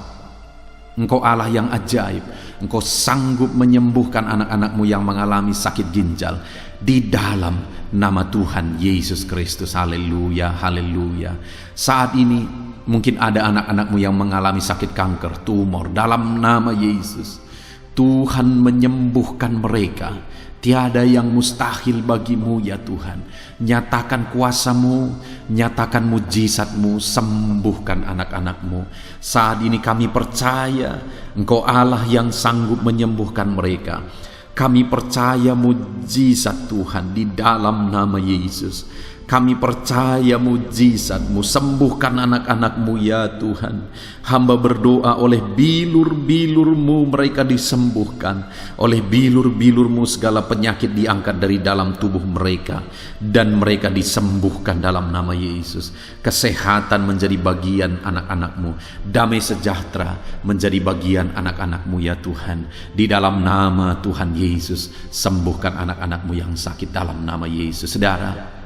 Engkau Allah yang ajaib. Engkau sanggup menyembuhkan anak-anakmu yang mengalami sakit ginjal di dalam nama Tuhan Yesus Kristus. Haleluya, haleluya. Saat ini mungkin ada anak-anakmu yang mengalami sakit kanker, tumor. Dalam nama Yesus, Tuhan menyembuhkan mereka. Tiada yang mustahil bagimu ya Tuhan. Nyatakan kuasa-Mu, nyatakan mujizat-Mu, sembuhkan anak-anak-Mu. Saat ini kami percaya Engkau Allah yang sanggup menyembuhkan mereka. Kami percaya mujizat Tuhan di dalam nama Yesus. Kami percaya mujizat-Mu, sembuhkan anak-anak-Mu ya Tuhan. Hamba berdoa oleh bilur-bilur-Mu mereka disembuhkan. Oleh bilur-bilur-Mu segala penyakit diangkat dari dalam tubuh mereka. Dan mereka disembuhkan dalam nama Yesus. Kesehatan menjadi bagian anak-anak-Mu. Damai sejahtera menjadi bagian anak-anak-Mu ya Tuhan. Di dalam nama Tuhan Yesus, sembuhkan anak-anak-Mu yang sakit dalam nama Yesus. Saudara,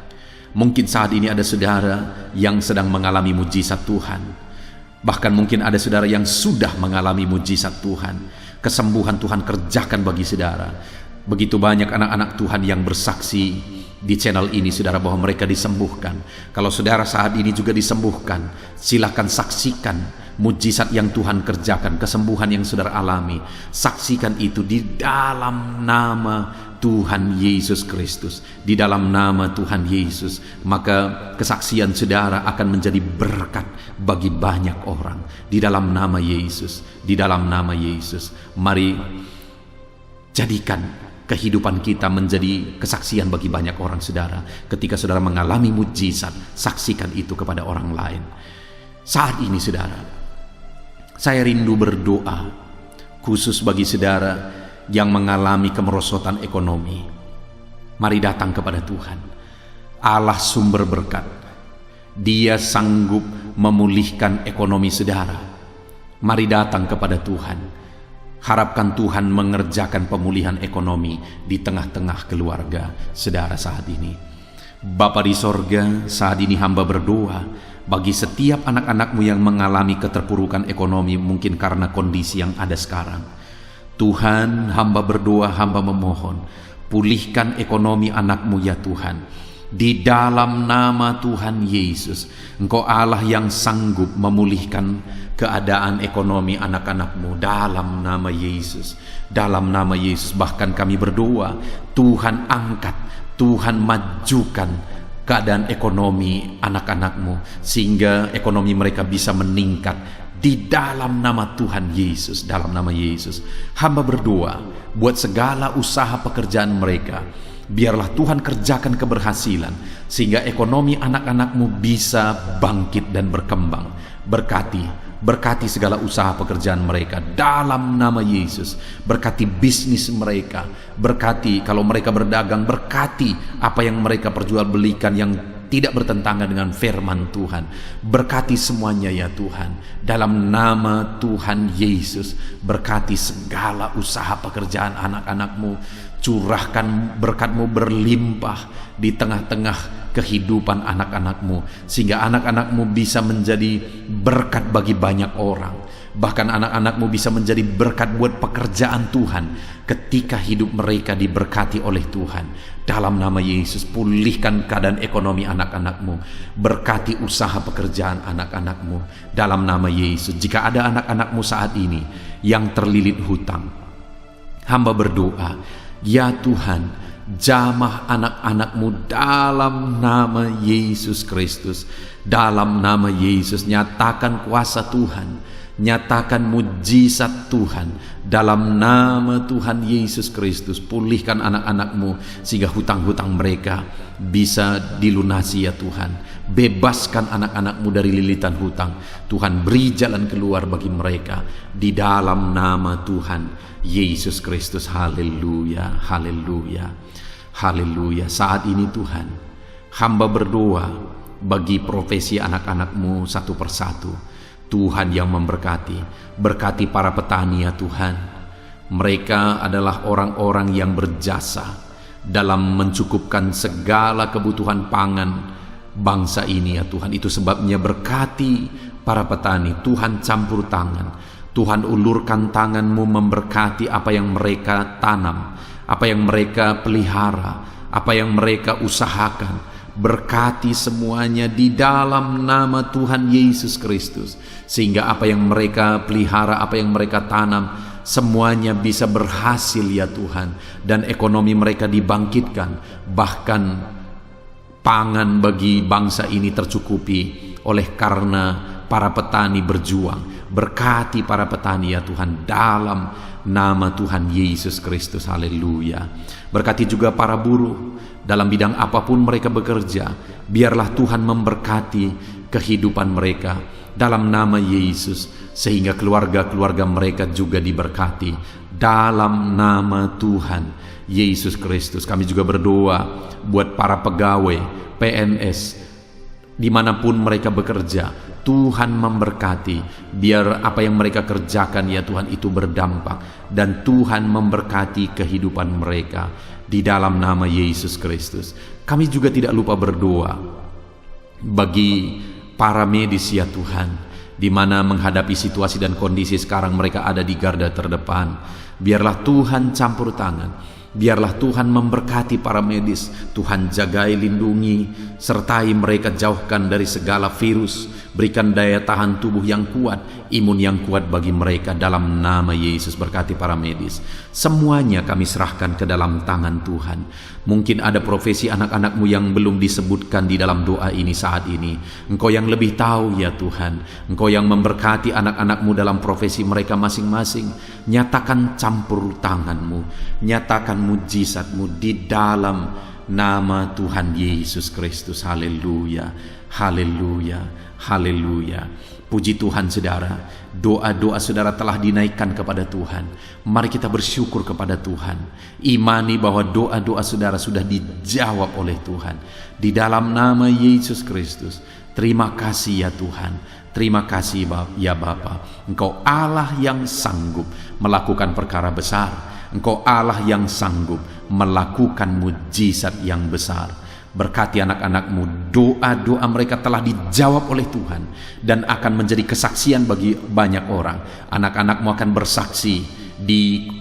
mungkin saat ini ada saudara yang sedang mengalami mujizat Tuhan. Bahkan mungkin ada saudara yang sudah mengalami mujizat Tuhan. Kesembuhan Tuhan kerjakan bagi saudara. Begitu banyak anak-anak Tuhan yang bersaksi di channel ini, saudara, bahwa mereka disembuhkan. Kalau saudara saat ini juga disembuhkan, silakan saksikan mujizat yang Tuhan kerjakan, kesembuhan yang saudara alami. Saksikan itu di dalam nama Tuhan Yesus Kristus. Di dalam nama Tuhan Yesus, maka kesaksian saudara akan menjadi berkat bagi banyak orang. Di dalam nama Yesus, di dalam nama Yesus. Mari jadikan kehidupan kita menjadi kesaksian bagi banyak orang, saudara. Ketika saudara mengalami mujizat, saksikan itu kepada orang lain. Saat ini, saudara, saya rindu berdoa khusus bagi saudara yang mengalami kemerosotan ekonomi. Mari datang kepada Tuhan, Allah sumber berkat. Dia sanggup memulihkan ekonomi saudara. Mari datang kepada Tuhan. Harapkan Tuhan mengerjakan pemulihan ekonomi di tengah-tengah keluarga saudara saat ini. Bapa di sorga, saat ini hamba berdoa bagi setiap anak-anak-Mu yang mengalami keterpurukan ekonomi, mungkin karena kondisi yang ada sekarang. Tuhan, hamba berdoa, hamba memohon, pulihkan ekonomi anak-Mu ya Tuhan. Di dalam nama Tuhan Yesus, Engkau Allah yang sanggup memulihkan keadaan ekonomi anak-anak-Mu dalam nama Yesus. Dalam nama Yesus, bahkan kami berdoa, Tuhan angkat, Tuhan majukan keadaan ekonomi anak-anak-Mu, sehingga ekonomi mereka bisa meningkat. Di dalam nama Tuhan Yesus, dalam nama Yesus, hamba berdoa buat segala usaha pekerjaan mereka. Biarlah Tuhan kerjakan keberhasilan, sehingga ekonomi anak-anak-Mu bisa bangkit dan berkembang. Berkati segala usaha pekerjaan mereka dalam nama Yesus. Berkati bisnis mereka, berkati kalau mereka berdagang, berkati apa yang mereka perjualbelikan yang tidak bertentangan dengan firman Tuhan. Berkati semuanya ya Tuhan. Dalam nama Tuhan Yesus, berkati segala usaha pekerjaan anak-anak-Mu. Curahkan berkat-Mu berlimpah di tengah-tengah kehidupan anak-anak-Mu, sehingga anak-anak-Mu bisa menjadi berkat bagi banyak orang. Bahkan anak-anak-Mu bisa menjadi berkat buat pekerjaan Tuhan ketika hidup mereka diberkati oleh Tuhan. Dalam nama Yesus, pulihkan keadaan ekonomi anak-anak-Mu. Berkati usaha pekerjaan anak-anak-Mu. Dalam nama Yesus, jika ada anak-anak-Mu saat ini yang terlilit hutang, hamba berdoa, ya Tuhan, jamah anak-anak-Mu dalam nama Yesus Kristus. Dalam nama Yesus, nyatakan kuasa Tuhan, nyatakan mujizat Tuhan. Dalam nama Tuhan Yesus Kristus, pulihkan anak-anak-Mu sehingga hutang-hutang mereka bisa dilunasi ya Tuhan. Bebaskan anak-anak-Mu dari lilitan hutang. Tuhan, beri jalan keluar bagi mereka di dalam nama Tuhan Yesus Kristus. Haleluya, haleluya, haleluya. Saat ini Tuhan, hamba berdoa bagi profesi anak-anak-Mu satu persatu. Tuhan yang memberkati, berkati para petani ya Tuhan. Mereka adalah orang-orang yang berjasa dalam mencukupkan segala kebutuhan pangan bangsa ini ya Tuhan. Itu sebabnya berkati para petani, Tuhan campur tangan, Tuhan ulurkan tangan-Mu memberkati apa yang mereka tanam, apa yang mereka pelihara, apa yang mereka usahakan. Berkati semuanya di dalam nama Tuhan Yesus Kristus, sehingga apa yang mereka pelihara, apa yang mereka tanam, semuanya bisa berhasil ya Tuhan, dan ekonomi mereka dibangkitkan, bahkan pangan bagi bangsa ini tercukupi oleh karena para petani berjuang. Berkati para petani ya Tuhan dalam nama Tuhan Yesus Kristus. Haleluya. Berkati juga para buruh dalam bidang apapun mereka bekerja. Biarlah Tuhan memberkati kehidupan mereka dalam nama Yesus, sehingga keluarga-keluarga mereka juga diberkati dalam nama Tuhan Yesus Kristus. Kami juga berdoa buat para pegawai PNS dimanapun mereka bekerja. Tuhan memberkati, biar apa yang mereka kerjakan ya Tuhan itu berdampak, dan Tuhan memberkati kehidupan mereka di dalam nama Yesus Kristus. Kami juga tidak lupa berdoa bagi para medis ya Tuhan, di mana menghadapi situasi dan kondisi sekarang mereka ada di garda terdepan. Biarlah Tuhan campur tangan, biarlah Tuhan memberkati para medis. Tuhan jagai, lindungi, sertai mereka, jauhkan dari segala virus. Berikan daya tahan tubuh yang kuat, imun yang kuat bagi mereka dalam nama Yesus. Berkati para medis. Semuanya kami serahkan ke dalam tangan Tuhan. Mungkin ada profesi anak-anak-Mu yang belum disebutkan di dalam doa ini saat ini. Engkau yang lebih tahu ya Tuhan. Engkau yang memberkati anak-anak-Mu dalam profesi mereka masing-masing. Nyatakan campur tangan-Mu, nyatakan mujizat-Mu di dalam nama Tuhan Yesus Kristus. Haleluya, haleluya, haleluya. Puji Tuhan saudara, doa-doa saudara telah dinaikkan kepada Tuhan. Mari kita bersyukur kepada Tuhan. Imani bahwa doa-doa saudara sudah dijawab oleh Tuhan di dalam nama Yesus Kristus. Terima kasih ya Tuhan. Terima kasih ya Bapa. Engkau Allah yang sanggup melakukan perkara besar. Engkau Allah yang sanggup melakukan mujizat yang besar. Berkati anak-anak-Mu, doa-doa mereka telah dijawab oleh Tuhan dan akan menjadi kesaksian bagi banyak orang. Anak-anak-Mu akan bersaksi di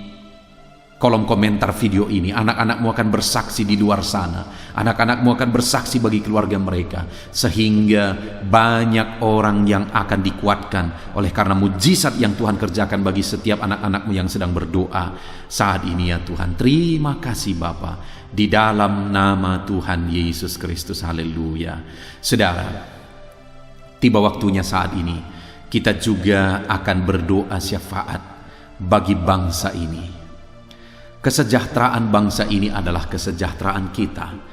kolom komentar video ini. Anak-anak-Mu akan bersaksi di luar sana. Anak-anak-Mu akan bersaksi bagi keluarga mereka, sehingga banyak orang yang akan dikuatkan oleh karena mujizat yang Tuhan kerjakan bagi setiap anak-anak-Mu yang sedang berdoa saat ini ya Tuhan. Terima kasih Bapa, di dalam nama Tuhan Yesus Kristus. Haleluya. Saudara, tiba waktunya saat ini kita juga akan berdoa syafaat bagi bangsa ini. Kesejahteraan bangsa ini adalah kesejahteraan kita.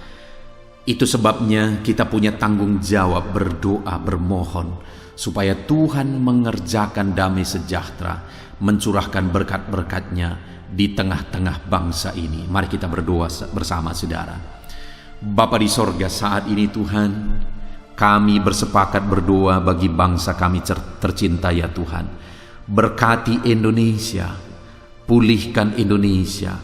Itu sebabnya kita punya tanggung jawab berdoa, bermohon supaya Tuhan mengerjakan damai sejahtera, mencurahkan berkat-berkat-Nya di tengah-tengah bangsa ini. Mari kita berdoa bersama saudara. Bapa di sorga, saat ini Tuhan, kami bersepakat berdoa bagi bangsa kami tercinta ya Tuhan. Berkati Indonesia, pulihkan Indonesia,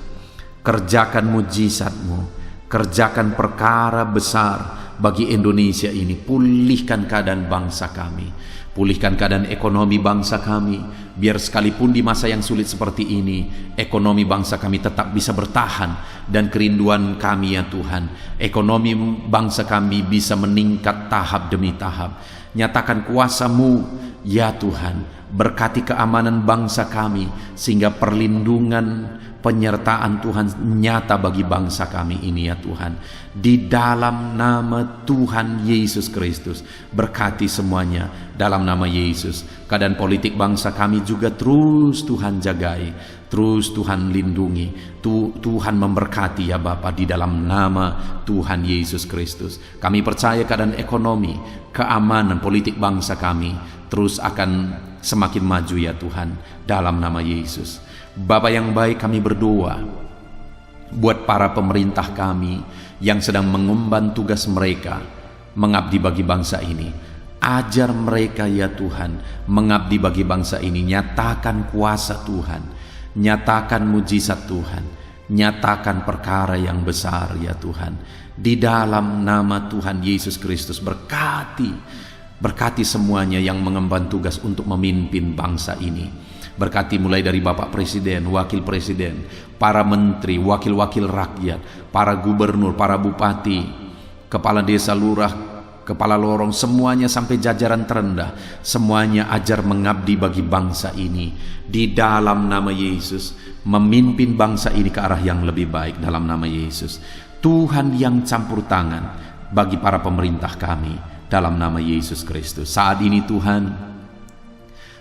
kerjakan mujizat-Mu, kerjakan perkara besar bagi Indonesia ini. Pulihkan keadaan bangsa kami, pulihkan keadaan ekonomi bangsa kami, biar sekalipun di masa yang sulit seperti ini, ekonomi bangsa kami tetap bisa bertahan. Dan kerinduan kami ya Tuhan, ekonomi bangsa kami bisa meningkat tahap demi tahap. Nyatakan kuasa-Mu ya Tuhan, berkati keamanan bangsa kami, sehingga perlindungan, penyertaan Tuhan nyata bagi bangsa kami ini ya Tuhan. Di dalam nama Tuhan Yesus Kristus, berkati semuanya dalam nama Yesus. Keadaan politik bangsa kami juga terus Tuhan jagai, terus Tuhan lindungi, Tuhan memberkati ya Bapa, di dalam nama Tuhan Yesus Kristus. Kami percaya keadaan ekonomi, keamanan politik bangsa kami terus akan semakin maju ya Tuhan, dalam nama Yesus. Bapa yang baik, kami berdoa buat para pemerintah kami yang sedang mengemban tugas mereka mengabdi bagi bangsa ini. Ajar mereka ya Tuhan mengabdi bagi bangsa ini. Nyatakan kuasa Tuhan, nyatakan mujizat Tuhan Nyatakan perkara yang besar ya Tuhan. Di dalam nama Tuhan Yesus Kristus, berkati semuanya yang mengemban tugas untuk memimpin bangsa ini. Berkati mulai dari Bapak Presiden, Wakil Presiden, para menteri, wakil-wakil rakyat, para gubernur, para bupati, kepala desa, lurah, kepala lorong, semuanya sampai jajaran terendah. Semuanya ajar mengabdi bagi bangsa ini. Di dalam nama Yesus, memimpin bangsa ini ke arah yang lebih baik dalam nama Yesus. Tuhan yang campur tangan bagi para pemerintah kami dalam nama Yesus Kristus. Saat ini Tuhan,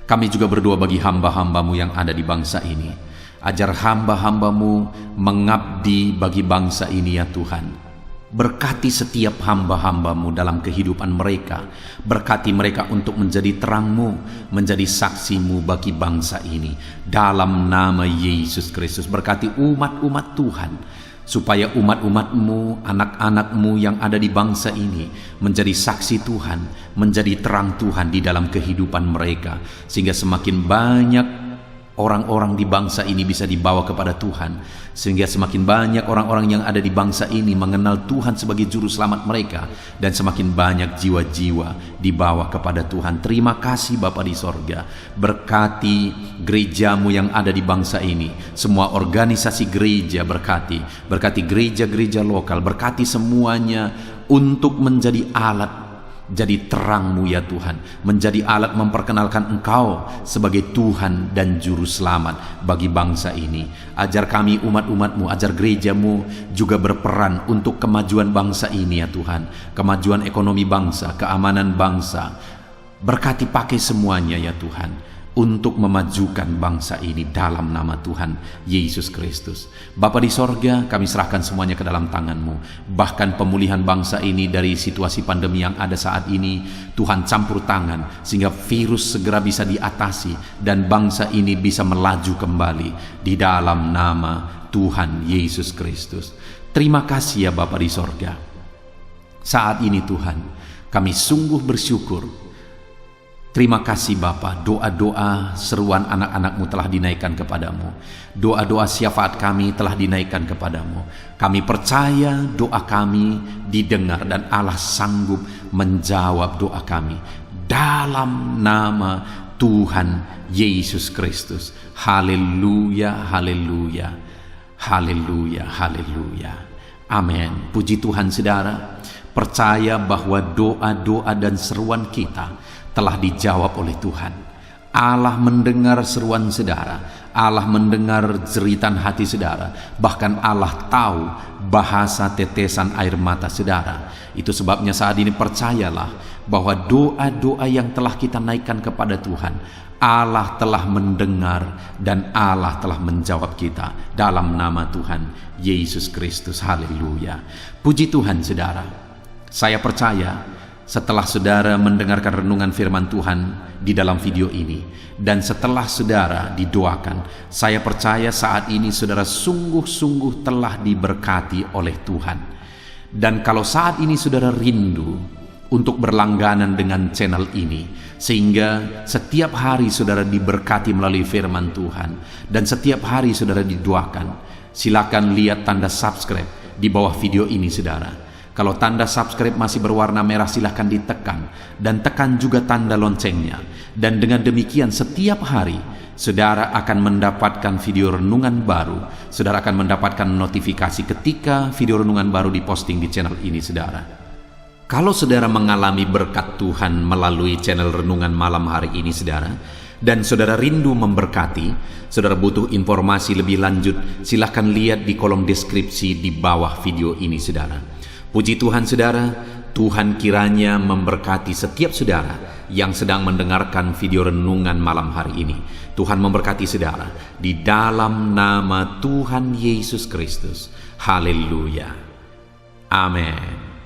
kami juga berdoa bagi hamba-hamba-Mu yang ada di bangsa ini. Ajar hamba-hamba-Mu mengabdi bagi bangsa ini ya Tuhan. Berkati setiap hamba-hamba-Mu dalam kehidupan mereka. Berkati mereka untuk menjadi terang-Mu, menjadi saksi-Mu bagi bangsa ini. Dalam nama Yesus Kristus, berkati umat-umat Tuhan, supaya umat-umat-Mu, anak-anak-Mu yang ada di bangsa ini menjadi saksi Tuhan, menjadi terang Tuhan di dalam kehidupan mereka, sehingga semakin banyak orang-orang di bangsa ini bisa dibawa kepada Tuhan, sehingga semakin banyak orang-orang yang ada di bangsa ini mengenal Tuhan sebagai juru selamat mereka, dan semakin banyak jiwa-jiwa dibawa kepada Tuhan. Terima kasih Bapa di sorga. Berkati gereja-Mu yang ada di bangsa ini, semua organisasi gereja berkati gereja-gereja lokal, berkati semuanya untuk menjadi alat, jadi terang-Mu ya Tuhan, menjadi alat memperkenalkan Engkau sebagai Tuhan dan Juru Selamat bagi bangsa ini. Ajar kami umat-umat-Mu, ajar gereja-Mu juga berperan untuk kemajuan bangsa ini ya Tuhan, kemajuan ekonomi bangsa, keamanan bangsa. Berkati pakai semuanya ya Tuhan, untuk memajukan bangsa ini dalam nama Tuhan Yesus Kristus. Bapa di sorga, kami serahkan semuanya ke dalam tangan-Mu. Bahkan pemulihan bangsa ini dari situasi pandemi yang ada saat ini, Tuhan campur tangan sehingga virus segera bisa diatasi dan bangsa ini bisa melaju kembali di dalam nama Tuhan Yesus Kristus. Terima kasih ya Bapa di sorga. Saat ini Tuhan, kami sungguh bersyukur. Terima kasih Bapa, doa-doa seruan anak-anak-Mu telah dinaikkan kepadamu. Doa-doa syafaat kami telah dinaikkan kepadamu. Kami percaya doa kami didengar dan Allah sanggup menjawab doa kami. Dalam nama Tuhan Yesus Kristus. Haleluya, haleluya, haleluya, haleluya. Amin. Puji Tuhan saudara. Percaya bahwa doa-doa dan seruan kita telah dijawab oleh Tuhan. Allah mendengar seruan saudara, Allah mendengar jeritan hati saudara, bahkan Allah tahu bahasa tetesan air mata saudara. Itu sebabnya saat ini percayalah bahwa doa-doa yang telah kita naikkan kepada Tuhan, Allah telah mendengar dan Allah telah menjawab kita dalam nama Tuhan Yesus Kristus. Haleluya. Puji Tuhan saudara. Saya percaya setelah saudara mendengarkan renungan firman Tuhan di dalam video ini, dan setelah saudara didoakan, saya percaya saat ini saudara sungguh-sungguh telah diberkati oleh Tuhan. Dan kalau saat ini saudara rindu untuk berlangganan dengan channel ini, sehingga setiap hari saudara diberkati melalui firman Tuhan, dan setiap hari saudara didoakan, silakan lihat tanda subscribe di bawah video ini saudara. Kalau tanda subscribe masih berwarna merah, silahkan ditekan, dan tekan juga tanda loncengnya. Dan dengan demikian setiap hari saudara akan mendapatkan video renungan baru. Saudara akan mendapatkan notifikasi ketika video renungan baru diposting di channel ini saudara. Kalau saudara mengalami berkat Tuhan melalui channel renungan malam hari ini saudara, dan saudara rindu memberkati, saudara butuh informasi lebih lanjut, silahkan lihat di kolom deskripsi di bawah video ini saudara. Puji Tuhan saudara, Tuhan kiranya memberkati setiap saudara yang sedang mendengarkan video renungan malam hari ini. Tuhan memberkati saudara di dalam nama Tuhan Yesus Kristus. Haleluya. Amin.